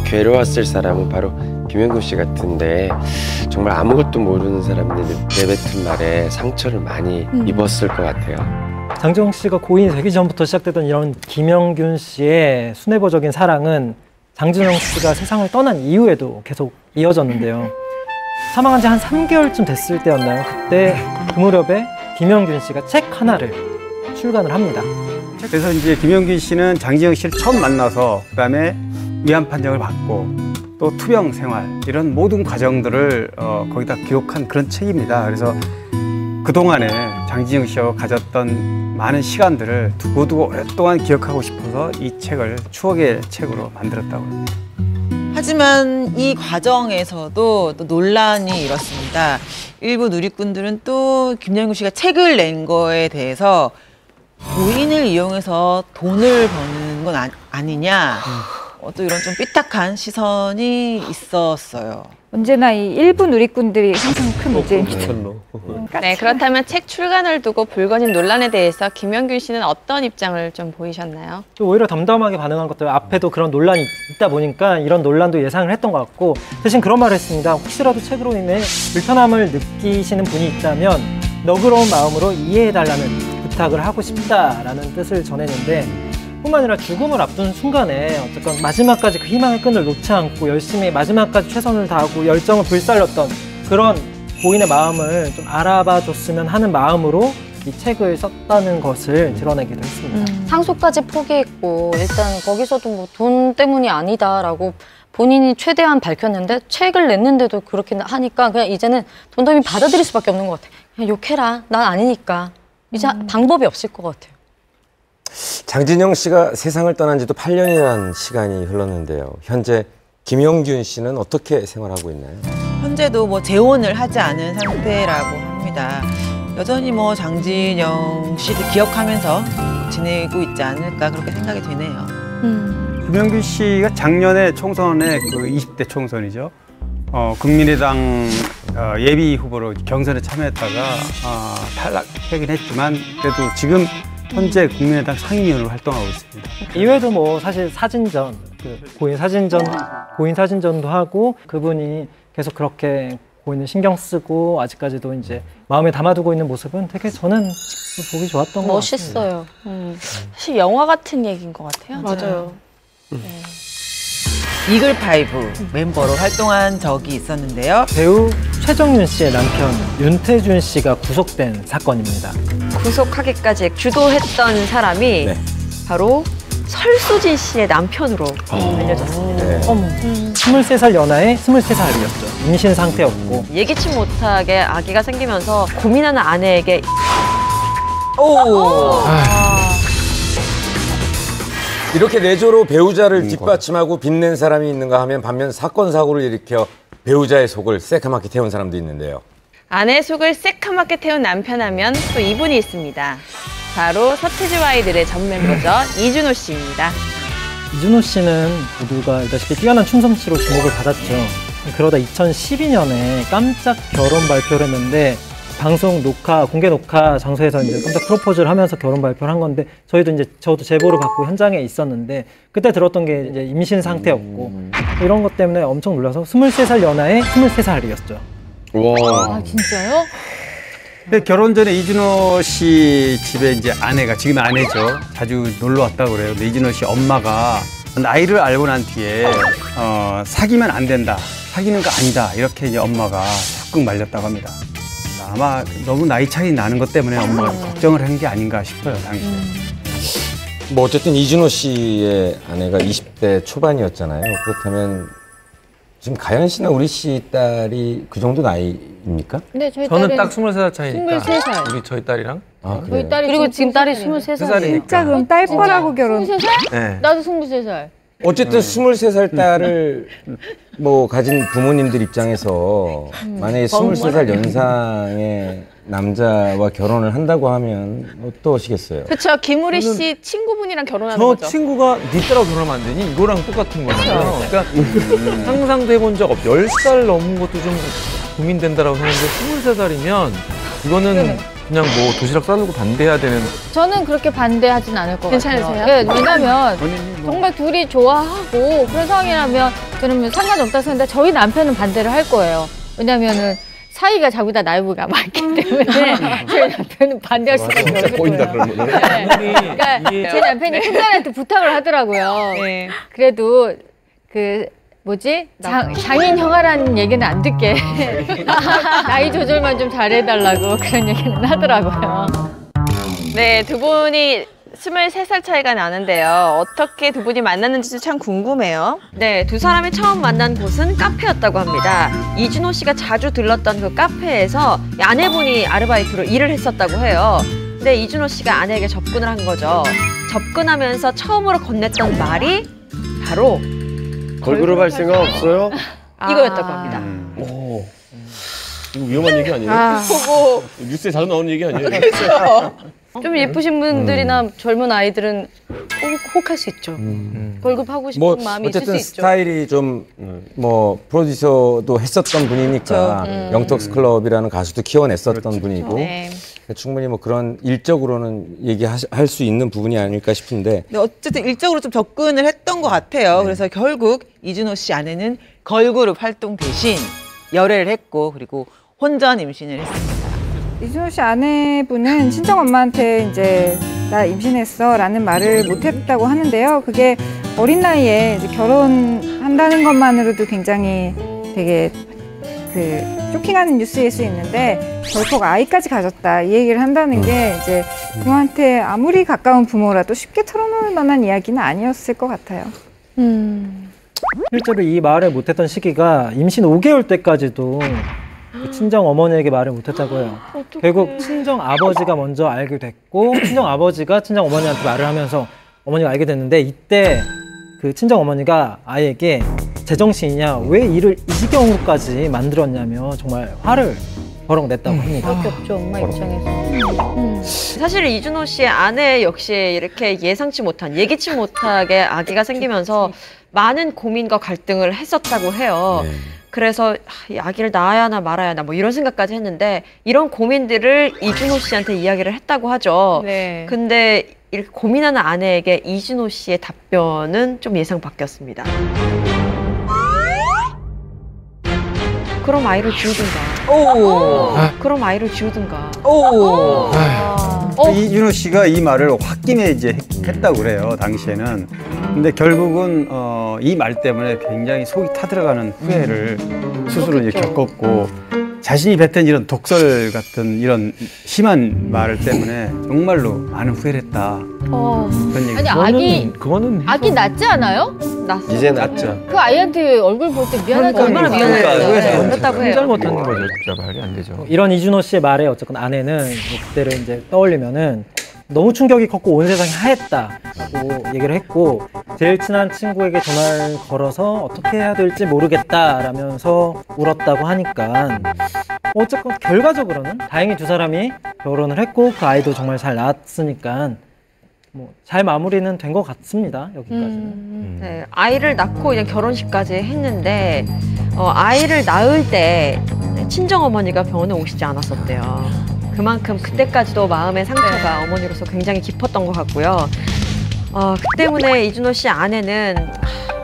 괴로웠을 사람은 바로 김영균 씨 같은데, 정말 아무것도 모르는 사람들이 내뱉은 말에 상처를 많이 입었을 것 같아요. 장진영 씨가 고인이 되기 전부터 시작됐던 이런 김영균 씨의 순애보적인 사랑은 장진영 씨가 세상을 떠난 이후에도 계속 이어졌는데요. 사망한 지 한 3개월쯤 됐을 때였나요? 그때 그 무렵에 김영균 씨가 책 하나를 출간을 합니다. 그래서 이제 김영균 씨는 장진영 씨를 처음 만나서 그다음에 위안 판정을 받고 또 투병 생활 이런 모든 과정들을 거기다 기록한 그런 책입니다. 그래서 그동안에 장진영 씨와 가졌던 많은 시간들을 두고두고 오랫동안 기억하고 싶어서 이 책을 추억의 책으로 만들었다고 합니다. 하지만 이 과정에서도 또 논란이 일었습니다. 일부 누리꾼들은 또 김영균 씨가 책을 낸 거에 대해서 고인을 이용해서 돈을 버는 건 아니냐, 또 이런 좀 삐딱한 시선이 있었어요. 언제나 이 일부 누리꾼들이 항상 큰 문제입니다. 네, 그렇다면 책 출간을 두고 불거진 논란에 대해서 김영균 씨는 어떤 입장을 좀 보이셨나요? 오히려 담담하게 반응한 것들 앞에도 그런 논란이 있다 보니까 이런 논란도 예상을 했던 것 같고 대신 그런 말을 했습니다. 혹시라도 책으로 인해 불편함을 느끼시는 분이 있다면 너그러운 마음으로 이해해달라는 부탁을 하고 싶다라는 뜻을 전했는데 뿐만 아니라 죽음을 앞둔 순간에 어쨌건 마지막까지 그 희망의 끈을 놓지 않고 열심히 마지막까지 최선을 다하고 열정을 불살렸던 그런 고인의 마음을 좀 알아봐 줬으면 하는 마음으로 이 책을 썼다는 것을 드러내기도 했습니다. 상속까지 포기했고 일단 거기서도 뭐 돈 때문이 아니다라고 본인이 최대한 밝혔는데 책을 냈는데도 그렇게 하니까 그냥 이제는 돈 때문에 받아들일 수밖에 없는 것 같아요. 그냥 욕해라. 난 아니니까. 이제 방법이 없을 것 같아요. 장진영 씨가 세상을 떠난 지도 8년이라는 시간이 흘렀는데요. 현재 김영균 씨는 어떻게 생활하고 있나요? 현재도 뭐 재혼을 하지 않은 상태라고 합니다. 여전히 뭐 장진영 씨를 기억하면서 지내고 있지 않을까 그렇게 생각이 되네요. 김영균 씨가 작년에 총선에 그 20대 총선이죠. 국민의당 예비 후보로 경선에 참여했다가 탈락하긴 했지만 그래도 지금 현재 국민의당 상임위원으로 활동하고 있습니다. 이외에도 뭐 사실 사진전, 고인 사진전도 하고 그분이 계속 그렇게 고인을 신경 쓰고 아직까지도 이제 마음에 담아두고 있는 모습은 되게 저는 보기 좋았던 것 같습니다. 멋있어요. 사실 영화 같은 얘기인 것 같아요. 맞아요. 이글파이브 멤버로 활동한 적이 있었는데요. 배우 최정윤 씨의 남편 윤태준 씨가 구속된 사건입니다. 구속하기까지 주도했던 사람이 바로 설수진 씨의 남편으로 알려졌습니다. 네. 어머. 23살 연하의 23살이었죠. 임신 상태였고 예기치 못하게 아기가 생기면서 고민하는 아내에게 이렇게 내조로 배우자를 뒷받침하고 빛낸 사람이 있는가 하면 반면 사건 사고를 일으켜 배우자의 속을 새카맣게 태운 사람도 있는데요. 아내의 속을 새카맣게 태운 남편 하면 또 이분이 있습니다. 바로 서태지와 아이들의 전 멤버죠. 이준호 씨입니다. 이준호 씨는 모두가 알다시피 뛰어난 춤솜씨로 주목을 받았죠. 그러다 2012년에 깜짝 결혼 발표를 했는데 방송 녹화, 공개 녹화 장소에서 이제 깜짝 프로포즈를 하면서 결혼 발표를 한 건데 저도 제보를 받고 현장에 있었는데 그때 들었던 게 이제 임신 상태였고 이런 것 때문에 엄청 놀라서 23살 연하의 23살이었죠. 와. 아, 진짜요? 근데 결혼 전에 이준호 씨 집에 이제 아내가, 지금 아내죠, 자주 놀러 왔다고 그래요. 근데 이준호 씨 엄마가 나이를 알고 난 뒤에 사귀면 안 된다, 사귀는 거 아니다, 이렇게 이제 엄마가 적극 말렸다고 합니다. 아마 너무 나이 차이 나는 것 때문에 엄마가 걱정을 한 게 아닌가 싶어요, 당시에. 뭐 어쨌든 이준호 씨의 아내가 20대 초반이었잖아요. 그렇다면 지금 가연 씨나 우리 씨 딸이 그 정도 나이입니까? 네, 저희 저는 딸은 딱 23살 차이니까 23살. 저희 딸이랑 저희 딸이 그리고 지금 딸이 23살이에요. 진짜 그럼 딸 뻔하고 결혼. 23살? 네. 나도 23살. 어쨌든 23살 딸을 뭐 가진 부모님들 입장에서 만약에 23살 연상의 남자와 결혼을 한다고 하면 어떠시겠어요? 그렇죠. 김우리 씨 친구분이랑 결혼하는 저 거죠. 친구가 네 딸하고 결혼하면 안 되니? 이거랑 똑같은 거잖아요. 그러니까 상상도 해본 적 없. 10살 넘은 것도 좀 고민된다라고 생각했는데 23살이면 이거는 그냥 뭐 도시락 싸들고 반대해야 되는. 저는 그렇게 반대하진 않을 것 괜찮으세요? 같아요. 네, 왜냐면 정말 둘이 좋아하고 그런 상황이라면 저는 상관없다 생각하는데 저희 남편은 반대를 할 거예요. 왜냐면은 사이가 자기다 나이가 많기 때문에 저희 남편은 반대할 수밖에 없을 거예요. 네. 그러니까 제 남편이 큰딸한테 부탁을 하더라고요. 그래도 그 뭐지? 장인 형아라는 얘기는 안 듣게 나이 조절만 좀 잘해달라고 그런 얘기는 하더라고요. 네, 두 분이 23살 차이가 나는데요. 어떻게 두 분이 만났는지도 참 궁금해요. 네, 두 사람이 처음 만난 곳은 카페였다고 합니다. 이준호 씨가 자주 들렀던 그 카페에서 아내분이 아르바이트로 일을 했었다고 해요. 근데 이준호 씨가 아내에게 접근을 한 거죠. 접근하면서 처음으로 건넸던 말이 바로 걸그룹 할 생각 없어요? 이거였다고 합니다. 오. 이거 위험한 얘기 아니에요? 보고 뉴스에 자주 나오는 얘기 아니에요? 좀 예쁘신 분들이나 젊은 아이들은 혹할 수 있죠. 걸그룹 하고 싶은 뭐 마음이 있을 수 어쨌든 있죠. 스타일이 좀 뭐 프로듀서도 했었던 분이니까 영턱스 클럽이라는 가수도 키워냈었던 분이고 네. 충분히 뭐 그런 일적으로는 얘기할 수 있는 부분이 아닐까 싶은데 근데 어쨌든 일적으로 좀 접근을 했던 것 같아요. 그래서 결국 이준호 씨 아내는 걸그룹 활동 대신 열애를 했고 그리고 혼전 임신을 했습니다. 이준호 씨 아내분은 친정 엄마한테 이제 나 임신했어라는 말을 못했다고 하는데요. 그게 어린 나이에 이제 결혼한다는 것만으로도 굉장히 되게 그 쇼킹하는 뉴스일 수 있는데 덜컥 아이까지 가졌다 이 얘기를 한다는 게 이제 부모한테 아무리 가까운 부모라도 쉽게 털어놓을 만한 이야기는 아니었을 것 같아요. 실제로 이 말을 못했던 시기가 임신 5개월 때까지도 친정 어머니에게 말을 못했다고 해요. 결국 친정 아버지가 먼저 알게 됐고 친정 아버지가 친정 어머니한테 말을 하면서 어머니가 알게 됐는데 이때 그 친정 어머니가 아이에게 제정신이냐 왜 일을 이 지경으로까지 만들었냐며 정말 화를 버럭 냈다고 합니다. 그렇게 없죠, 엄마 입장에서. 사실 이준호 씨의 아내 역시 이렇게 예상치 못한, 예기치 못하게 아기가 생기면서 많은 고민과 갈등을 했었다고 해요. 그래서 이 아기를 낳아야 하나 말아야 하나 뭐 이런 생각까지 했는데 이런 고민들을 이준호 씨한테 이야기를 했다고 하죠. 네. 근데 이렇게 고민하는 아내에게 이준호 씨의 답변은 좀 예상 바뀌었습니다. 그럼 아이를 지우든가. 그럼 아이를 지우든가. 이준호 씨가 이 말을 홧김에 이제 했다고 그래요, 당시에는. 근데 결국은 이 말 때문에 굉장히 속이 타들어가는 후회를 스스로 이제 겪었고 자신이 뱉은 이런 독설 같은 이런 심한 말 때문에 정말로 많은 후회를 했다. 그런 얘기. 아니 아기 낳지 않아요? 낳았어. 이제 낳죠. 그 아이한테 얼굴 볼 때 미안하잖아요. 얼마나 미안해요. 그렇다고 해요. 잘못하는 거죠. 진짜 말이 안 되죠. 이런 이준호 씨의 말에 어쨌건 아내는 그때를 이제 떠올리면은 너무 충격이 컸고 온 세상이 하였다고 얘기를 했고 제일 친한 친구에게 전화를 걸어서 어떻게 해야 될지 모르겠다라면서 울었다고 하니까 어쨌건 결과적으로는 다행히 두 사람이 결혼을 했고 그 아이도 정말 잘 낳았으니까 뭐 잘 마무리는 된 것 같습니다. 여기까지는. 네, 아이를 낳고 이제 결혼식까지 했는데 아이를 낳을 때 친정 어머니가 병원에 오시지 않았었대요. 그만큼 그때까지도 마음의 상처가 어머니로서 굉장히 깊었던 것 같고요. 그 때문에 이준호 씨 아내는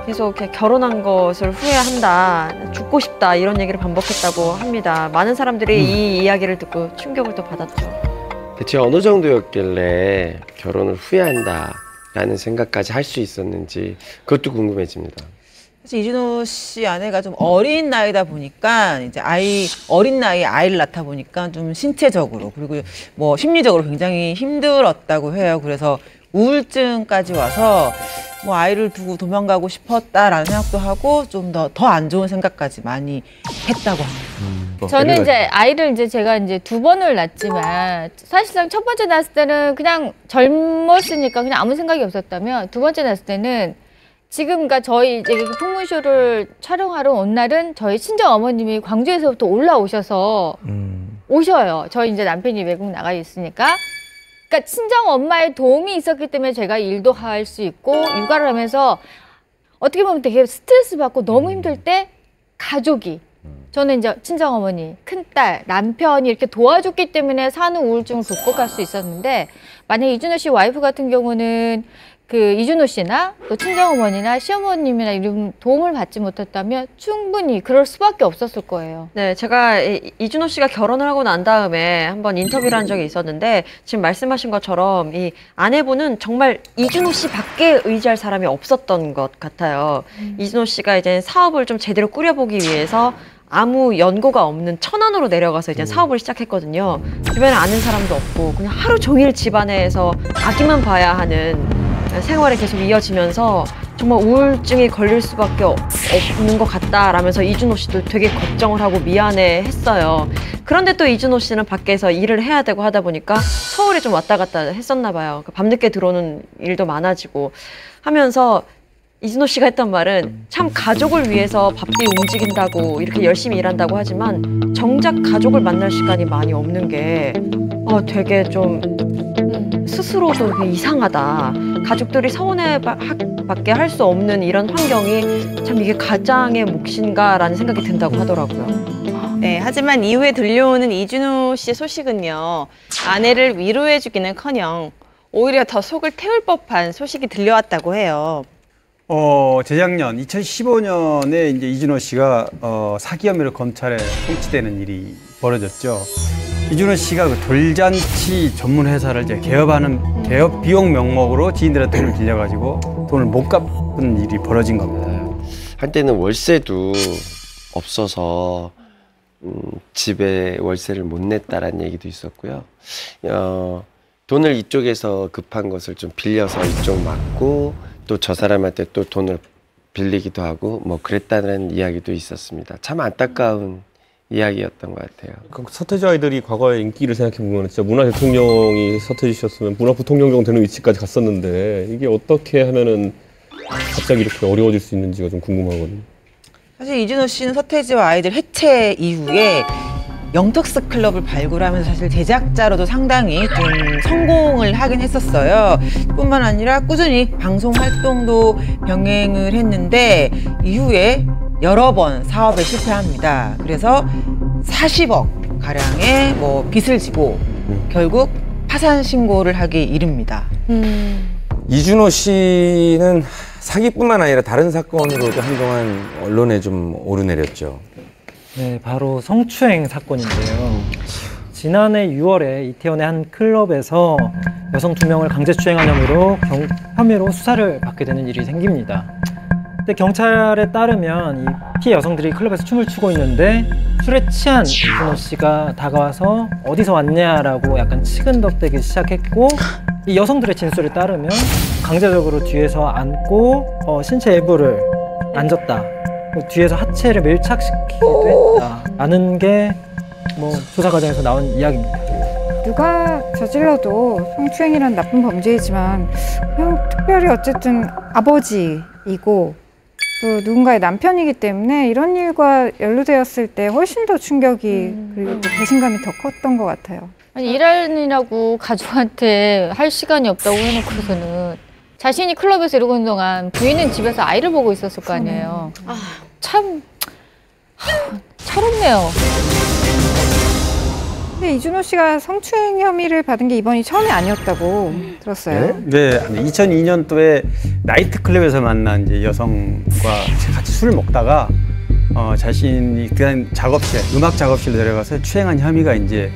계속 이렇게 결혼한 것을 후회한다, 죽고 싶다 이런 얘기를 반복했다고 합니다. 많은 사람들이 이 이야기를 듣고 충격을 또 받았죠. 대체 어느 정도였길래 결혼을 후회한다라는 생각까지 할 수 있었는지 그것도 궁금해집니다. 사실 이준호 씨 아내가 좀 어린 나이다 보니까 이제 어린 나이에 아이를 낳다 보니까 좀 신체적으로 그리고 뭐 심리적으로 굉장히 힘들었다고 해요. 그래서 우울증까지 와서 뭐 아이를 두고 도망가고 싶었다라는 생각도 하고 좀 더 안 좋은 생각까지 많이 했다고 합니다. 저는 이제 아이를 이제 제가 이제 2번을 낳았지만 사실상 첫 번째 낳았을 때는 그냥 젊었으니까 그냥 아무 생각이 없었다면 두 번째 낳았을 때는 지금 그러니까 저희 이제 풍문쇼를 촬영하러 온 날은 저희 친정 어머님이 광주에서부터 올라오셔서 오셔요. 저희 이제 남편이 외국 나가 있으니까. 그러니까 친정 엄마의 도움이 있었기 때문에 제가 일도 할 수 있고 육아를 하면서 어떻게 보면 되게 스트레스 받고 너무 힘들 때 가족이 저는 이제 친정 어머니, 큰딸, 남편이 이렇게 도와줬기 때문에 사는 우울증을 극복할 수 있었는데 만약 이준호 씨 와이프 같은 경우는 그 이준호 씨나 또 친정어머니나 시어머님이나 이런 도움을 받지 못했다면 충분히 그럴 수밖에 없었을 거예요. 네, 제가 이준호 씨가 결혼을 하고 난 다음에 한번 인터뷰를 한 적이 있었는데 지금 말씀하신 것처럼 이 아내분은 정말 이준호 씨 밖에 의지할 사람이 없었던 것 같아요. 이준호 씨가 이제 사업을 좀 제대로 꾸려보기 위해서 아무 연고가 없는 천안으로 내려가서 이제 사업을 시작했거든요. 주변에 아는 사람도 없고 그냥 하루 종일 집안에서 아기만 봐야 하는 생활이 계속 이어지면서 정말 우울증이 걸릴 수밖에 없는 것 같다라면서 이준호 씨도 되게 걱정을 하고 미안해했어요. 그런데 또 이준호 씨는 밖에서 일을 해야 되고 하다 보니까 서울에 좀 왔다 갔다 했었나 봐요. 밤늦게 들어오는 일도 많아지고 하면서 이준호 씨가 했던 말은 참 가족을 위해서 바삐 움직인다고 이렇게 열심히 일한다고 하지만 정작 가족을 만날 시간이 많이 없는 게 되게 좀 스스로도 되게 이상하다. 가족들이 서운해밖에 할 수 없는 이런 환경이 참 이게 가장의 몫인가라는 생각이 든다고 하더라고요. 네, 하지만 이후에 들려오는 이준호 씨의 소식은요. 아내를 위로해주기는커녕 오히려 더 속을 태울 법한 소식이 들려왔다고 해요. 재작년 2015년에 이제 이준호 씨가 사기 혐의로 검찰에 송치되는 일이 벌어졌죠. 이준호 씨가 그 돌잔치 전문 회사를 이제 개업 비용 명목으로 지인들한테 돈을 빌려가지고 돈을 못 갚은 일이 벌어진 겁니다. 한때는 월세도 없어서 집에 월세를 못 냈다라는 얘기도 있었고요. 돈을 이쪽에서 급한 것을 좀 빌려서 이쪽 맞고 또 저 사람한테 또 돈을 빌리기도 하고 뭐 그랬다는 이야기도 있었습니다. 참 안타까운 이야기였던 것 같아요. 서태지 아이들이 과거의 인기를 생각해보면 진짜 문화 대통령이 서태지 씨였으면 문화 부통령 정도 되는 위치까지 갔었는데 이게 어떻게 하면은 갑자기 이렇게 어려워질 수 있는지가 좀 궁금하거든요. 사실 이준호 씨는 서태지와 아이들 해체 이후에 영턱스 클럽을 발굴하면서 사실 제작자로도 상당히 좀 성공을 하긴 했었어요. 뿐만 아니라 꾸준히 방송 활동도 병행을 했는데 이후에 여러 번 사업에 실패합니다. 그래서 40억 가량의 빚을 지고 결국 파산 신고를 하기 이릅니다. 이준호 씨는 사기뿐만 아니라 다른 사건으로도 한동안 언론에 좀 오르내렸죠. 네, 바로 성추행 사건인데요. 지난해 6월에 이태원의 한 클럽에서 여성 2명을 강제추행한 혐의로 수사를 받게 되는 일이 생깁니다. 근데 경찰에 따르면 이 피해 여성들이 클럽에서 춤을 추고 있는데 술에 취한 이준호 씨가 다가와서 어디서 왔냐라고 약간 치근덕대기 시작했고 이 여성들의 진술에 따르면 강제적으로 뒤에서 안고 신체 일부를 만졌다. 뒤에서 하체를 밀착시키기도 했다라는 게 조사 과정에서 나온 이야기입니다. 누가 저질러도 성추행이란 나쁜 범죄이지만 그냥 특별히 어쨌든 아버지이고 또 누군가의 남편이기 때문에 이런 일과 연루되었을 때 훨씬 더 충격이 그리고 또 배신감이 더 컸던 것 같아요. 아니 일하느라고 가족한테 할 시간이 없다고 해놓고서는 자신이 클럽에서 이러고 있는 동안 부인은 집에서 아이를 보고 있었을 거 아니에요. 참 철없네요. 근데 이준호 씨가 성추행 혐의를 받은 게 이번이 처음이 아니었다고 들었어요. 네, 2002년도에 나이트클럽에서 만난 이제 여성과 같이 술을 먹다가 자신이 그냥 음악 작업실로 내려가서 추행한 혐의가 이제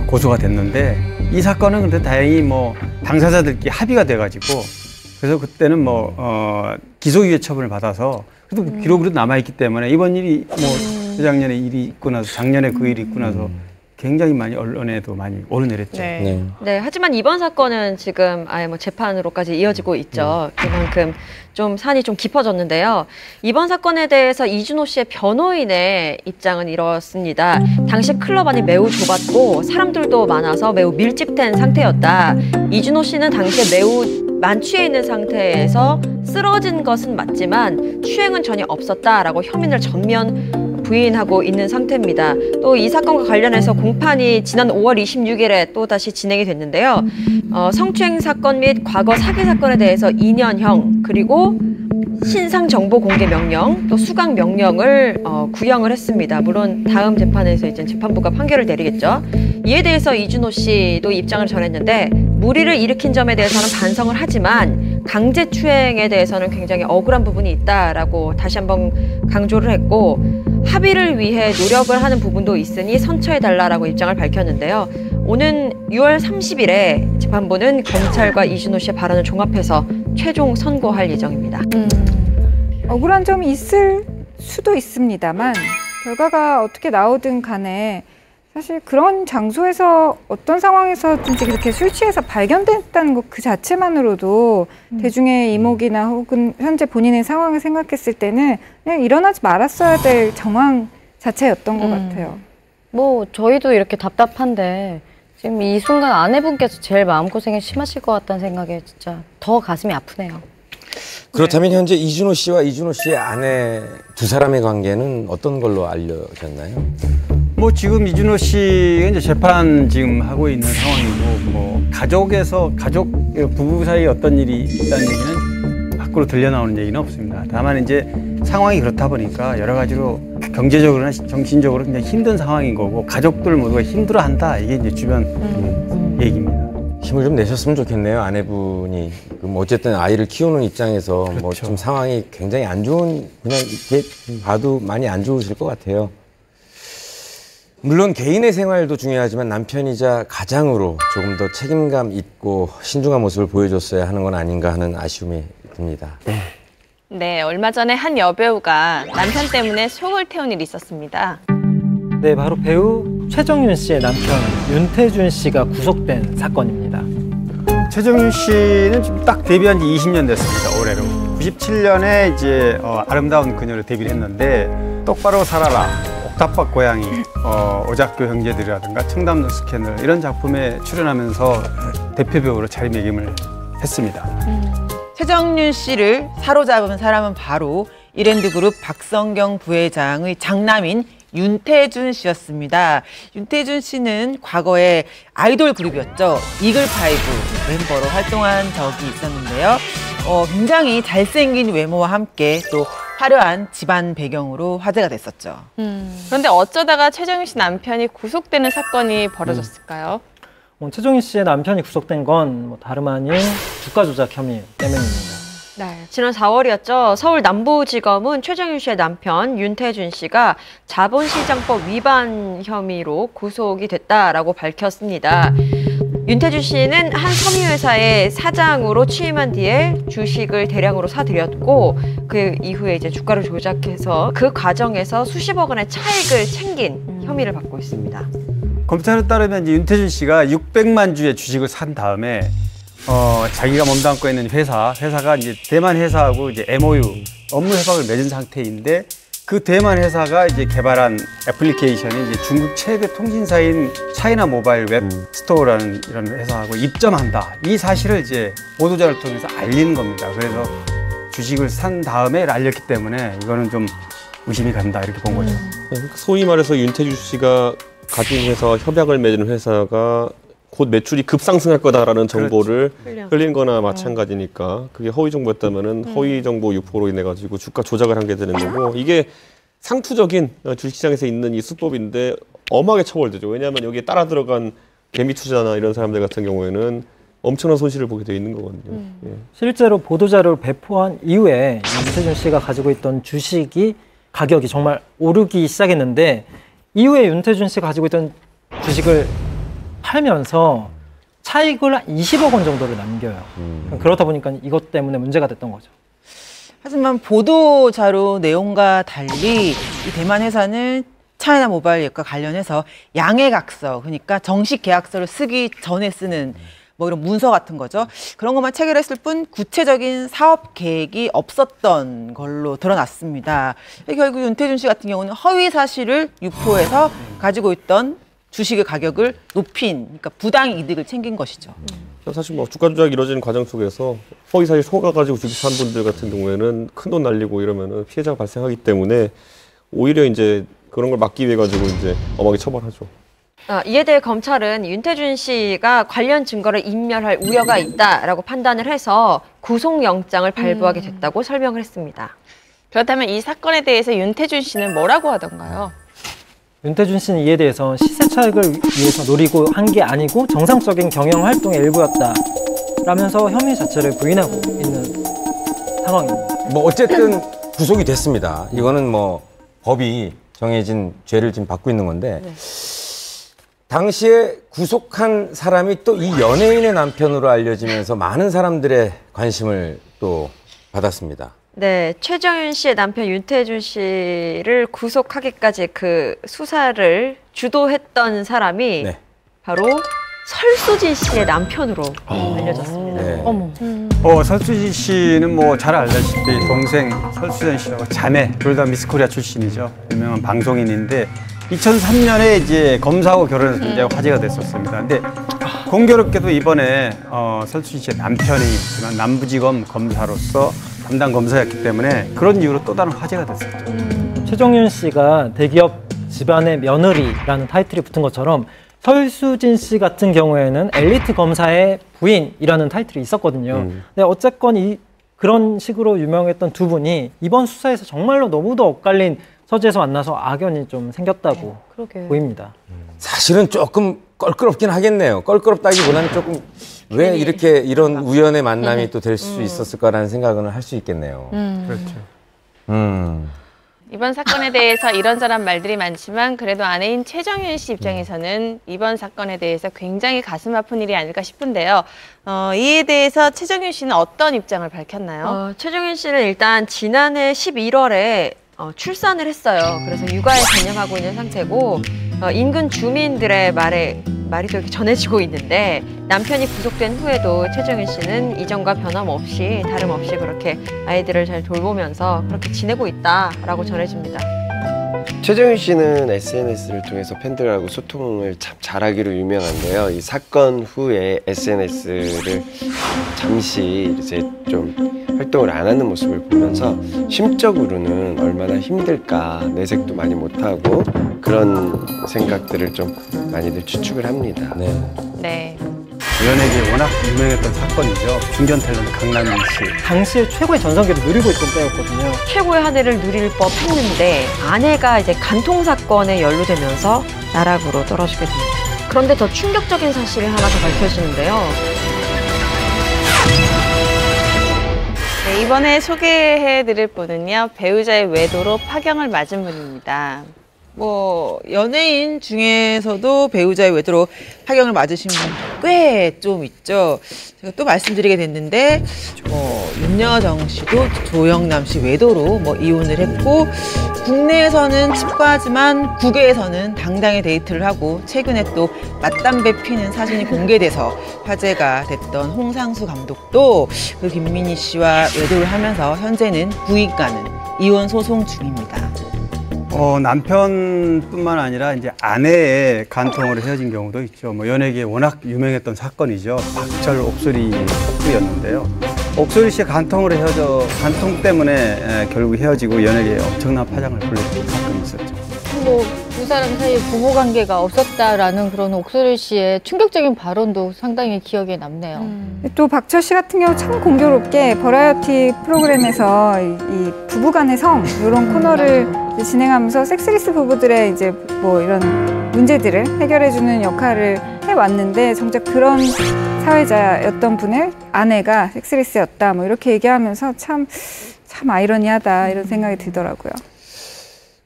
고소가 됐는데 이 사건은 근데 다행히 당사자들끼리 합의가 돼가지고 그래서 그때는 기소유예 처분을 받아서 그래도 기록으로 남아있기 때문에 이번 일이 재작년에 일이 있고 나서 작년에 그 일이 있고 나서 굉장히 많이 언론에도 많이 오르내렸죠. 네, 하지만 이번 사건은 지금 아예 재판으로까지 이어지고 있죠. 그만큼 좀 산이 좀 깊어졌는데요. 이번 사건에 대해서 이준호 씨의 변호인의 입장은 이렇습니다. 당시 클럽 안이 매우 좁았고 사람들도 많아서 매우 밀집된 상태였다. 이준호 씨는 당시에 매우 만취해 있는 상태에서 쓰러진 것은 맞지만 추행은 전혀 없었다라고 혐의를 전면 부인하고 있는 상태입니다. 또 이 사건과 관련해서 공판이 지난 5월 26일에 또 다시 진행이 됐는데요. 성추행 사건 및 과거 사기 사건에 대해서 2년형 그리고 신상 정보 공개 명령, 또 수강 명령을 구형을 했습니다. 물론 다음 재판에서 이제 재판부가 판결을 내리겠죠. 이에 대해서 이준호 씨도 입장을 전했는데 무리를 일으킨 점에 대해서는 반성을 하지만 강제추행에 대해서는 굉장히 억울한 부분이 있다라고 다시 한번 강조를 했고 합의를 위해 노력을 하는 부분도 있으니 선처해달라라고 입장을 밝혔는데요. 오는 6월 30일에 재판부는 검찰과 이준호 씨의 발언을 종합해서 최종 선고할 예정입니다. 억울한 점이 있을 수도 있습니다만 결과가 어떻게 나오든 간에 사실 그런 장소에서 어떤 상황에서든지 이렇게 술 취해서 발견됐다는 것 그 자체만으로도 대중의 이목이나 혹은 현재 본인의 상황을 생각했을 때는 그냥 일어나지 말았어야 될 정황 자체였던 것 같아요. 뭐 저희도 이렇게 답답한데 지금 이 순간 아내분께서 제일 마음고생이 심하실 것 같다는 생각에 진짜 더 가슴이 아프네요. 그렇다면 현재 이준호 씨와 이준호 씨의 아내 두 사람의 관계는 어떤 걸로 알려졌나요? 뭐 지금 이준호 씨가 이제 재판 지금 하고 있는 상황이고 뭐 가족 부부 사이에 어떤 일이 있다는 얘기는 밖으로 들려 나오는 얘기는 없습니다. 다만 이제 상황이 그렇다 보니까 여러 가지로 경제적으로나 정신적으로 굉장히 힘든 상황인 거고 가족들 모두가 힘들어한다 이게 이제 주변 얘기입니다. 힘을 좀 내셨으면 좋겠네요, 아내분이. 뭐 어쨌든 아이를 키우는 입장에서 그렇죠. 뭐 좀 상황이 굉장히 안 좋은, 그냥 이렇게 봐도 많이 안 좋으실 것 같아요. 물론 개인의 생활도 중요하지만 남편이자 가장으로 조금 더 책임감 있고 신중한 모습을 보여줬어야 하는 건 아닌가 하는 아쉬움이 듭니다. 네, 얼마 전에 한 여배우가 남편 때문에 속을 태운 일이 있었습니다. 네, 바로 배우 최정윤 씨의 남편 윤태준 씨가 구속된 사건입니다. 최정윤 씨는 지금 딱 데뷔한 지 20년 됐습니다. 올해로. 97년에 이제 아름다운 그녀를 데뷔를 했는데 똑바로 살아라, 옥탑방 고양이, 오작교 형제들이라든가 청담동 스캐널 이런 작품에 출연하면서 대표 배우로 자리매김을 했습니다. 최정윤 씨를 사로잡은 사람은 바로 이랜드그룹 박성경 부회장의 장남인 윤태준 씨였습니다. 윤태준 씨는 과거에 아이돌 그룹이었죠. 이글파이브 멤버로 활동한 적이 있었는데요. 굉장히 잘생긴 외모와 함께 또 화려한 집안 배경으로 화제가 됐었죠. 그런데 어쩌다가 최정윤 씨 남편이 구속되는 사건이 벌어졌을까요? 최정윤 씨의 남편이 구속된 건 뭐 다름 아닌 주가 조작 혐의 때문입니다. 네, 지난 4월이었죠. 서울 남부지검은 최정윤 씨의 남편 윤태준 씨가 자본시장법 위반 혐의로 구속이 됐다라고 밝혔습니다. 윤태준 씨는 한 섬유회사의 사장으로 취임한 뒤에 주식을 대량으로 사들였고 그 이후에 이제 주가를 조작해서 그 과정에서 수십억 원의 차익을 챙긴 혐의를 받고 있습니다. 검찰에 따르면 이제 윤태준 씨가 600만 주의 주식을 산 다음에 자기가 몸담고 있는 회사가 이제 대만 회사하고 이제 MOU 업무 협약을 맺은 상태인데 그 대만 회사가 이제 개발한 애플리케이션이 이제 중국 최대 통신사인 차이나 모바일 웹 스토어라는 이런 회사하고 입점한다. 이 사실을 이제 보도자를 통해서 알리는 겁니다. 그래서 주식을 산 다음에 알렸기 때문에 이거는 좀 의심이 간다 이렇게 본 거죠. 소위 말해서 윤태주 씨가 가진 회사, 협약을 맺은 회사가 곧 매출이 급상승할 거다라는 정보를 흘린 거나 마찬가지니까 그게 허위 정보였다면은 허위 정보 유포로 인해 가지고 주가 조작을 한 게 되는 거고 이게 상투적인 주식시장에서 있는 이 수법인데 엄하게 처벌되죠. 왜냐하면 여기에 따라 들어간 개미 투자나 이런 사람들 같은 경우에는 엄청난 손실을 보게 돼 있는 거거든요. 예. 실제로 보도자료를 배포한 이후에 윤태준 씨가 가지고 있던 주식이 가격이 정말 오르기 시작했는데 이후에 윤태준 씨가 가지고 있던 주식을 팔면서 차익을 20억 원 정도를 남겨요. 그러다 보니까 이것 때문에 문제가 됐던 거죠. 하지만 보도자료 내용과 달리 이 대만 회사는 차이나 모바일과 관련해서 양해각서, 그러니까 정식 계약서를 쓰기 전에 쓰는 뭐 이런 문서 같은 거죠. 그런 것만 체결했을 뿐 구체적인 사업 계획이 없었던 걸로 드러났습니다. 결국 윤태준 씨 같은 경우는 허위 사실을 유포해서 가지고 있던 주식의 가격을 높인, 그러니까 부당 이득을 챙긴 것이죠. 사실 뭐 주가 조작이 이루어지는 과정 속에서 허위 사실 속아가지고 주식 산 분들 같은 경우에는 큰 돈 날리고 이러면은 피해자가 발생하기 때문에 오히려 이제 그런 걸 막기 위해 가지고 이제 엄하게 처벌하죠. 이에 대해 검찰은 윤태준 씨가 관련 증거를 인멸할 우려가 있다라고 판단을 해서 구속영장을 발부하게 됐다고 설명을 했습니다. 그렇다면 이 사건에 대해서 윤태준 씨는 뭐라고 하던가요? 윤태준 씨는 이에 대해서 시세 차익을 위해서 노리고 한 게 아니고 정상적인 경영 활동의 일부였다 라면서 혐의 자체를 부인하고 있는 상황입니다. 뭐 어쨌든 구속이 됐습니다. 이거는 뭐 법이 정해진 죄를 지금 받고 있는 건데 당시에 구속한 사람이 또 이 연예인의 남편으로 알려지면서 많은 사람들의 관심을 또 받았습니다. 네, 최정윤 씨의 남편 윤태준 씨를 구속하기까지 그 수사를 주도했던 사람이 바로 설수진 씨의 남편으로 알려졌습니다. 네. 어머. 설수진 씨는 뭐 잘 알다시피 동생 설수진 씨하고 자매 둘 다 미스 코리아 출신이죠. 유명한 방송인인데 2003년에 이제 검사하고 결혼해서 굉장히 화제가 됐었습니다. 근데 공교롭게도 이번에 설수진 씨의 남편이지만 남부지검 검사로서 담당 검사였기 때문에 그런 이유로 또 다른 화제가 됐었죠. 최정윤 씨가 대기업 집안의 며느리라는 타이틀이 붙은 것처럼 설수진 씨 같은 경우에는 엘리트 검사의 부인이라는 타이틀이 있었거든요. 근데 어쨌건 그런 식으로 유명했던 두 분이 이번 수사에서 정말로 너무도 엇갈린 서재에서 만나서 악연이 좀 생겼다고 보입니다. 사실은 조금 껄끄럽긴 하겠네요. 껄끄럽다기보다는 조금 왜 이렇게 이런 우연의 만남이 또 될 수 있었을까라는 생각은 할 수 있겠네요. 그렇죠. 이번 사건에 대해서 이런저런 말들이 많지만 그래도 아내인 최정윤 씨 입장에서는 이번 사건에 대해서 굉장히 가슴 아픈 일이 아닐까 싶은데요. 이에 대해서 최정윤 씨는 어떤 입장을 밝혔나요? 최정윤 씨는 일단 지난해 11월에 출산을 했어요. 그래서 육아에 전념하고 있는 상태고 인근 주민들의 말이 또 이렇게 전해지고 있는데 남편이 구속된 후에도 최정윤 씨는 이전과 변함없이 다름없이 그렇게 아이들을 잘 돌보면서 그렇게 지내고 있다라고 전해집니다. 최정윤 씨는 SNS를 통해서 팬들하고 소통을 참 잘하기로 유명한데요. 이 사건 후에 SNS를 잠시 이제 좀 활동을 안 하는 모습을 보면서 심적으로는 얼마나 힘들까, 내색도 많이 못하고 그런 생각들을 좀 많이들 추측을 합니다. 네. 연예계에 워낙 유명했던 사건이죠. 중견 탤런트 강남민 씨. 당시에 최고의 전성기를 누리고 있던 때였거든요. 최고의 한 해를 누릴 법했는데 아내가 이제 간통 사건에 연루되면서 나락으로 떨어지게 됩니다. 그런데 더 충격적인 사실이 하나 더 밝혀지는데요. 네, 이번에 소개해드릴 분은요. 배우자의 외도로 파경을 맞은 분입니다. 뭐 연예인 중에서도 배우자의 외도로 파경을 맞으신 분 꽤 좀 있죠. 제가 또 말씀드리게 됐는데 윤여정 씨도 조영남 씨 외도로 이혼을 했고 국내에서는 칩과하지만 국외에서는 당당히 데이트를 하고 최근에 또 맞담배 피는 사진이 공개돼서 화제가 됐던 홍상수 감독도 그 김민희 씨와 외도를 하면서 현재는 부인과는 이혼 소송 중입니다. 남편뿐만 아니라 이제 아내의 간통으로 헤어진 경우도 있죠. 연예계에 워낙 유명했던 사건이죠. 박철 옥소리夫였는데요. 옥소리 씨의 간통으로 간통 때문에 결국 헤어지고 연예계에 엄청난 파장을 불렀던 사건이 있었죠. 두 사람 사이에 부부 관계가 없었다라는 그런 옥소리 씨의 충격적인 발언도 상당히 기억에 남네요. 또 박철 씨 같은 경우 참 공교롭게 버라이어티 프로그램에서 이 부부간의 성 이런 코너를 진행하면서 섹스리스 부부들의 이제 이런 문제들을 해결해주는 역할을 해왔는데 정작 그런 사회자였던 분을 아내가 섹스리스였다 이렇게 얘기하면서 참 아이러니하다 이런 생각이 들더라고요.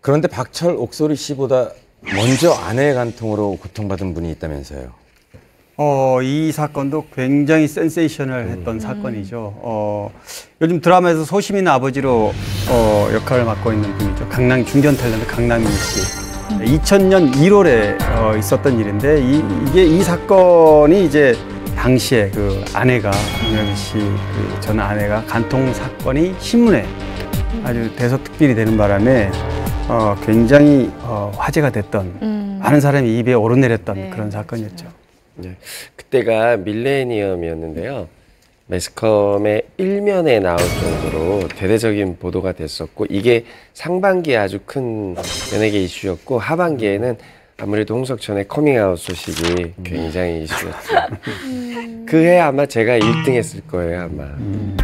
그런데 박철 옥소리 씨보다 먼저 아내의 간통으로 고통받은 분이 있다면서요. 이 사건도 굉장히 센세이셔널했던 사건이죠. 요즘 드라마에서 소시민 아버지로 역할을 맡고 있는 분이죠. 강남 중견 탤런트 강남민 씨. 2000년 1월에 있었던 일인데 이 사건이 이제 당시에 그 아내가 강남민 씨 전 아내가 간통 사건이 신문에 아주 대서특필이 되는 바람에 굉장히 화제가 됐던 많은 사람이 입에 오르내렸던 그런 사건이었죠. 네, 그때가 밀레니엄이었는데요. 매스컴의 일면에 나올 정도로 대대적인 보도가 됐었고 이게 상반기에 아주 큰 연예계 이슈였고 하반기에는 아무래도 홍석천의 커밍아웃 소식이 굉장히 이슈였죠. 그 해 아마 제가 1등 했을 거예요, 아마.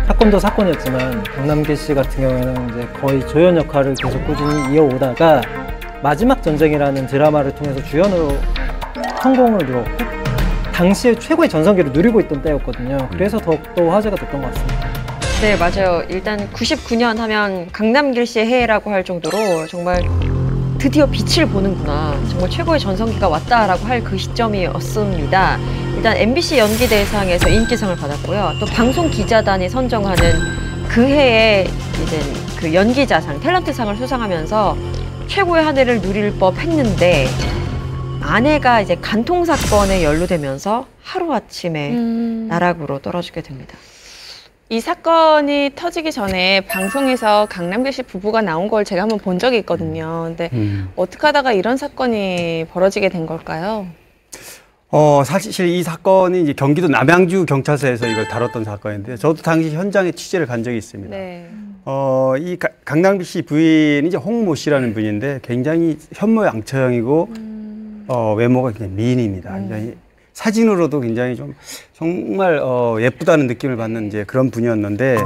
사건도 사건이었지만 강남길 씨 같은 경우에는 이제 거의 조연 역할을 계속 꾸준히 이어오다가 마지막 전쟁이라는 드라마를 통해서 주연으로 성공을 이뤘고 당시에 최고의 전성기를 누리고 있던 때였거든요. 그래서 더욱더 화제가 됐던 것 같습니다. 네, 맞아요. 일단 99년 하면 강남길 씨의 해라고 할 정도로 정말 드디어 빛을 보는구나. 정말 최고의 전성기가 왔다라고 할 그 시점이었습니다. 일단 MBC 연기대상에서 인기상을 받았고요. 또 방송기자단이 선정하는 그 해에 이제 그 연기자상, 탤런트상을 수상하면서 최고의 한 해를 누릴 법했는데 아내가 이제 간통 사건에 연루되면서 하루아침에 나락으로 떨어지게 됩니다. 이 사건이 터지기 전에 방송에서 강남길 씨 부부가 나온 걸 제가 한번 본 적이 있거든요. 근데 어떻게 하다가 이런 사건이 벌어지게 된 걸까요? 사실 이 사건이 이제 경기도 남양주 경찰서에서 이걸 다뤘던 사건인데 저도 당시 현장에 취재를 간 적이 있습니다. 네. 이 강남길 씨 부인이 이제 홍모 씨라는 분인데 굉장히 현모양처형이고 외모가 굉장히 미인입니다. 굉장히 사진으로도 굉장히 좀 정말 예쁘다는 느낌을 받는 이제 그런 분이었는데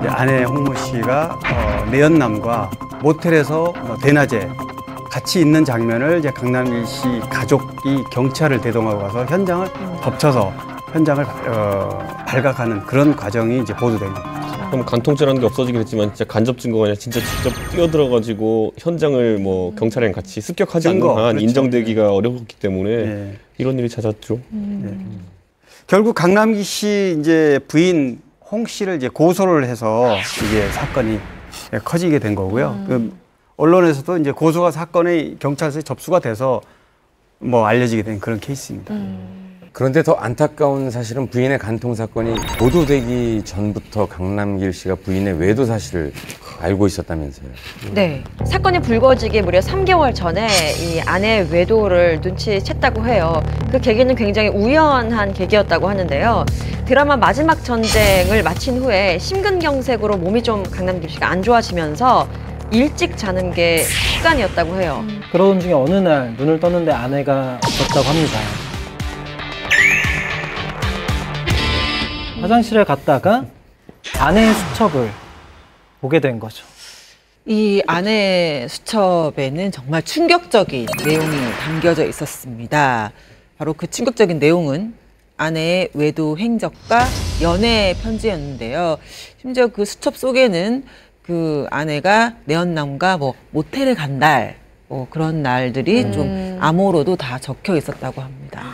아내 홍모 씨가 내연남과 모텔에서 대낮에 같이 있는 장면을 이제 강남길 씨 가족이 경찰을 대동하고 가서 현장을 덮쳐서 현장을 발각하는 그런 과정이 이제 보도됩니다. 그럼 간통죄라는 게 없어지긴 했지만 진짜 간접 증거가 아니라 진짜 직접 뛰어들어가지고 현장을 뭐 경찰이랑 같이 습격하지 않는 한 그렇죠. 인정되기가 어려웠기 때문에 이런 일이 잦았죠. 결국 강남길 씨 이제 부인 홍 씨를 이제 고소를 해서 이게 사건이 커지게 된 거고요. 그 언론에서도 이제 고소가 사건의 경찰서에 접수가 돼서 뭐 알려지게 된 그런 케이스입니다. 그런데 더 안타까운 사실은 부인의 간통 사건이 보도되기 전부터 강남길 씨가 부인의 외도 사실을 알고 있었다면서요. 네, 사건이 불거지기 무려 3개월 전에 이 아내의 외도를 눈치챘다고 해요. 그 계기는 굉장히 우연한 계기였다고 하는데요. 드라마 마지막 전쟁을 마친 후에 심근경색으로 몸이 좀 강남길 씨가 안 좋아지면서 일찍 자는 게 습관이었다고 해요. 그러던 중에 어느 날 눈을 떴는데 아내가 없었다고 합니다. 화장실에 갔다가 아내의 수첩을 보게 된 거죠. 이 아내의 수첩에는 정말 충격적인 내용이 담겨져 있었습니다. 바로 그 충격적인 내용은 아내의 외도 행적과 연애 편지였는데요. 심지어 그 수첩 속에는 그 아내가 내연남과 뭐 모텔에 간 날, 뭐 그런 날들이 좀 암호로도 다 적혀 있었다고 합니다.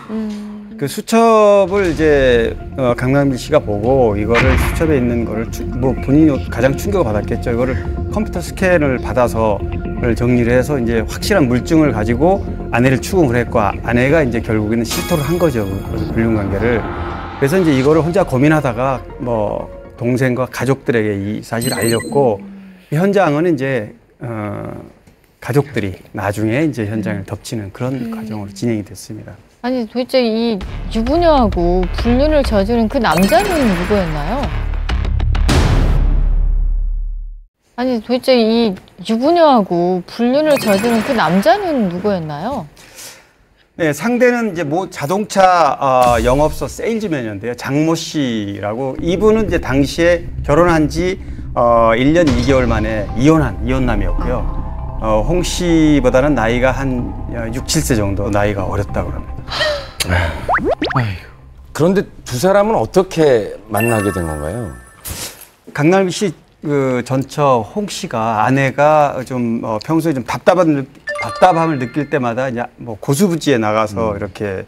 그 수첩을 이제 강남길 씨가 보고 이거를 수첩에 있는 거를 뭐 본인이 가장 충격을 받았겠죠. 이거를 컴퓨터 스캔을 받아서 정리를 해서 이제 확실한 물증을 가지고 아내를 추궁을 했고 아내가 이제 결국에는 실토를 한 거죠. 그 불륜 관계를. 그래서 이제 이거를 혼자 고민하다가 뭐 동생과 가족들에게 이 사실을 알렸고 현장은 이제 가족들이 나중에 이제 현장을 덮치는 그런 과정으로 진행이 됐습니다. 아니 도대체 이 유부녀하고 불륜을 저지른 그 남자는 누구였나요? 아니 도대체 이 유부녀하고 불륜을 저지른 그 남자는 누구였나요? 네, 상대는 이제 뭐 자동차 영업소 세일즈맨이었는데요. 장모 씨라고 이분은 이제 당시에 결혼한 지 1년 2개월 만에 이혼남이었고요. 홍 씨보다는 나이가 한 6, 7세 정도 나이가 어렸다고 합니다. 그런데 두 사람은 어떻게 만나게 된 건가요? 강남길 씨 그 전처 홍 씨가 아내가 좀 평소에 좀 답답함을 느낄 때마다 이제 뭐 고수부지에 나가서 이렇게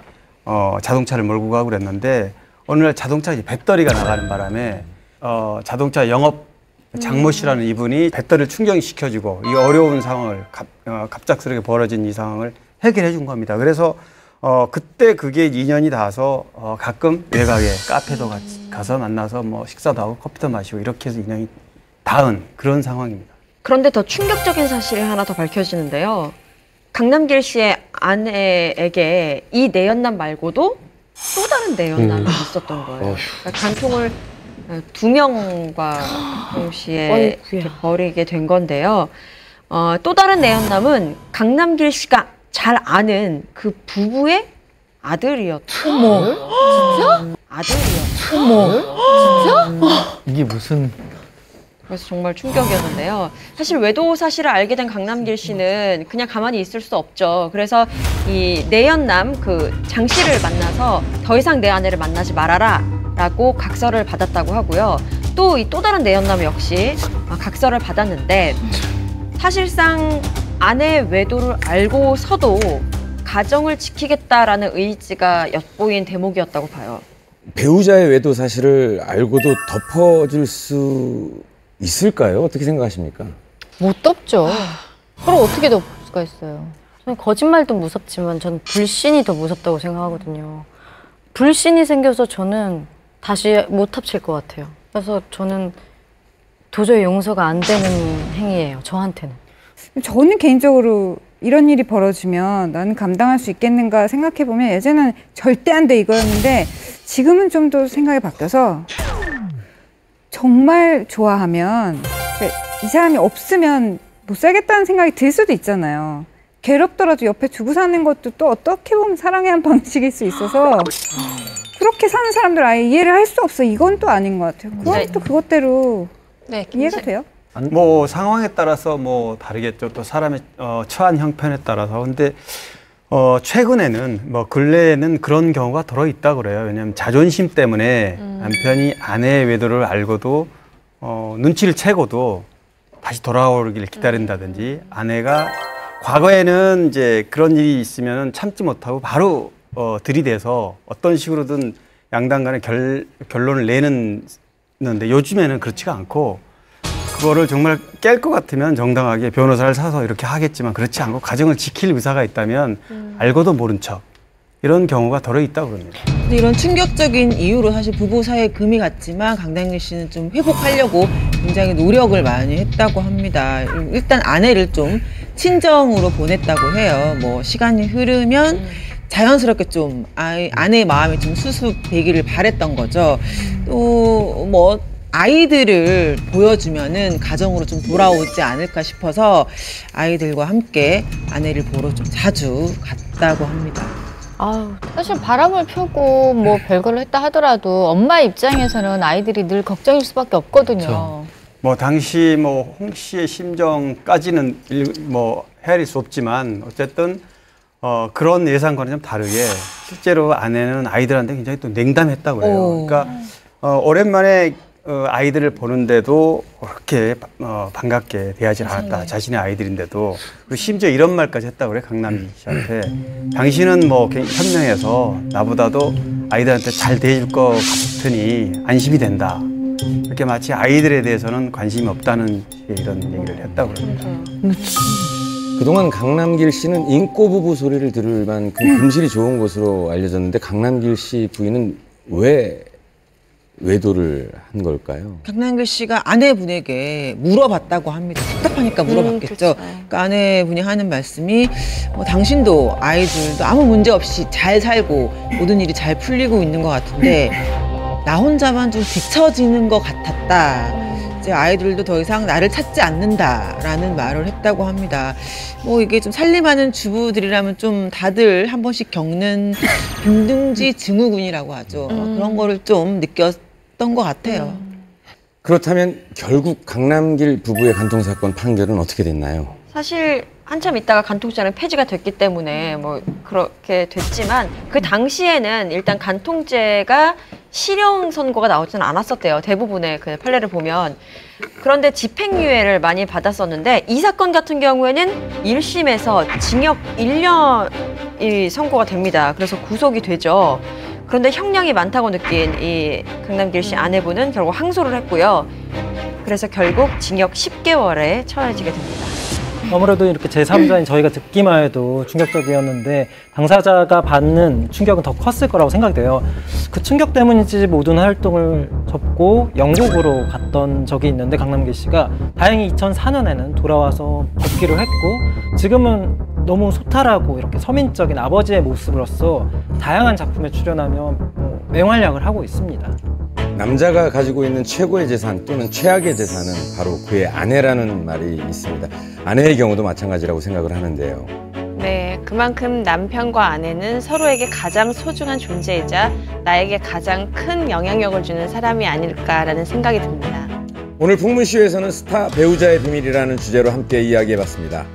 자동차를 몰고 가고 그랬는데 어느 날 자동차 배터리가 나가는 바람에 자동차 영업 장모 씨라는 이분이 배터리를 충전시켜주고 이 어려운 상황을 갑작스럽게 벌어진 이 상황을 해결해 준 겁니다. 그래서 그때 그게 인연이 닿아서 가끔 외곽에 카페도 가서 만나서 뭐 식사도 하고 커피도 마시고 이렇게 해서 인연이 닿은 그런 상황입니다. 그런데 더 충격적인 사실이 하나 더 밝혀지는데요. 강남길 씨의 아내에게 이 내연남 말고도 또 다른 내연남이 있었던 거예요. 그러니까 간통을 2명과 동시에 벌이게 된 건데요. 또 다른 내연남은 강남길 씨가 잘 아는 그 부부의 아들이었다. 어머, 진짜? 아들이었다. 어머, 진짜? 이게 무슨... 그래서 정말 충격이었는데요. 사실 외도 사실을 알게 된 강남길 씨는 그냥 가만히 있을 수 없죠. 그래서 이 내연남 그 장 씨를 만나서 더 이상 내 아내를 만나지 말아라 라고 각서를 받았다고 하고요. 또 이 또 다른 내연남 역시 각서를 받았는데 사실상 아내의 외도를 알고서도 가정을 지키겠다라는 의지가 엿보인 대목이었다고 봐요. 배우자의 외도 사실을 알고도 덮어줄 수 있을까요? 어떻게 생각하십니까? 못 덮죠. 그럼 어떻게 덮을 수가 있어요? 저는 거짓말도 무섭지만 저는 불신이 더 무섭다고 생각하거든요. 불신이 생겨서 저는 다시 못 합칠 것 같아요. 그래서 저는 도저히 용서가 안 되는 행위예요, 저한테는. 저는 개인적으로 이런 일이 벌어지면 나는 감당할 수 있겠는가 생각해보면 예전에는 절대 안 돼 이거였는데 지금은 좀 더 생각이 바뀌어서 정말 좋아하면 이 사람이 없으면 못 살겠다는 생각이 들 수도 있잖아요. 괴롭더라도 옆에 두고 사는 것도 또 어떻게 보면 사랑의 한 방식일 수 있어서 그렇게 사는 사람들 아예 이해를 할 수 없어. 이건 또 아닌 것 같아요. 그건 또 그것대로 이해가 돼요. 뭐 상황에 따라서 뭐 다르겠죠. 또 사람의 처한 형편에 따라서. 근데 최근에는 뭐 근래에는 그런 경우가 더러 있다 그래요. 왜냐하면 자존심 때문에 남편이 아내의 외도를 알고도 눈치를 채고도 다시 돌아오길 기다린다든지 아내가 과거에는 이제 그런 일이 있으면 참지 못하고 바로 들이대서 어떤 식으로든 양당 간에 결론을 내는데 요즘에는 그렇지가 않고 그거를 정말 깰 것 같으면 정당하게 변호사를 사서 이렇게 하겠지만 그렇지 않고 가정을 지킬 의사가 있다면 알고도 모른 척 이런 경우가 더러 있다고 그럽니다. 근데 이런 충격적인 이유로 사실 부부 사이에 금이 갔지만 강남길 씨는 좀 회복하려고 굉장히 노력을 많이 했다고 합니다. 일단 아내를 좀 친정으로 보냈다고 해요. 뭐 시간이 흐르면 자연스럽게 좀 아내의 마음이 좀 수습되기를 바랬던 거죠. 또 뭐 아이들을 보여주면은 가정으로 좀 돌아오지 않을까 싶어서 아이들과 함께 아내를 보러 좀 자주 갔다고 합니다. 사실 바람을 펴고 뭐 별걸 했다 하더라도 엄마 입장에서는 아이들이 늘 걱정일 수밖에 없거든요. 그렇죠. 뭐 당시 뭐 홍 씨의 심정까지는 뭐 헤아릴 수 없지만 어쨌든 그런 예상과는 좀 다르게 실제로 아내는 아이들한테 굉장히 또 냉담했다고 해요. 그러니까 오랜만에 아이들을 보는데도 그렇게 반갑게 대하지 않았다. 자신의 아이들인데도. 그리고 심지어 이런 말까지 했다고 그래, 강남길 씨한테. 당신은 뭐 현명해서 나보다도 아이들한테 잘 대해줄 것 같으니 안심이 된다. 이렇게 마치 아이들에 대해서는 관심이 없다는 이런 얘기를 했다고 그럽니다. 그동안 강남길 씨는 인꼬 부부 소리를 들을 만큼 금실이 좋은 것으로 알려졌는데 강남길 씨 부인은 왜 외도를 한 걸까요? 강남길 씨가 아내분에게 물어봤다고 합니다. 답답하니까 물어봤겠죠. 그러니까 아내분이 하는 말씀이 뭐 당신도 아이들도 아무 문제 없이 잘 살고 모든 일이 잘 풀리고 있는 것 같은데 나 혼자만 좀 뒤처지는 것 같았다. 이제 아이들도 더 이상 나를 찾지 않는다라는 말을 했다고 합니다. 뭐 이게 좀 살림하는 주부들이라면 좀 다들 한 번씩 겪는 빈둥지 증후군이라고 하죠. 그런 거를 좀 느꼈던 것 같아요. 그렇다면 결국 강남길 부부의 간통사건 판결은 어떻게 됐나요? 사실 한참 있다가 간통죄는 폐지가 됐기 때문에 뭐 그렇게 됐지만 그 당시에는 일단 간통죄가 실형 선고가 나오지는 않았었대요. 대부분의 그 판례를 보면. 그런데 집행유예를 많이 받았었는데 이 사건 같은 경우에는 1심에서 징역 1년이 선고가 됩니다. 그래서 구속이 되죠. 그런데 형량이 많다고 느낀 이 강남길 씨 아내분은 결국 항소를 했고요. 그래서 결국 징역 10개월에 처해지게 됩니다. 아무래도 이렇게 제3자인 저희가 듣기만 해도 충격적이었는데 당사자가 받는 충격은 더 컸을 거라고 생각이 돼요. 그 충격 때문인지 모든 활동을 접고 영국으로 갔던 적이 있는데 강남길 씨가 다행히 2004년에는 돌아와서 복귀를 했고 지금은 너무 소탈하고 이렇게 서민적인 아버지의 모습으로서 다양한 작품에 출연하며 맹활약을 하고 있습니다. 남자가 가지고 있는 최고의 재산 또는 최악의 재산은 바로 그의 아내라는 말이 있습니다. 아내의 경우도 마찬가지라고 생각을 하는데요. 네, 그만큼 남편과 아내는 서로에게 가장 소중한 존재이자 나에게 가장 큰 영향력을 주는 사람이 아닐까라는 생각이 듭니다. 오늘 풍문쇼에서는 스타 배우자의 비밀이라는 주제로 함께 이야기해봤습니다.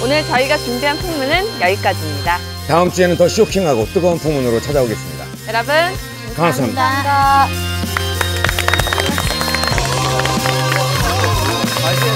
오늘 저희가 준비한 풍문은 여기까지입니다. 다음 주에는 더 쇼킹하고 뜨거운 풍문으로 찾아오겠습니다. 여러분 감사합니다. 감사합니다. 맞아요.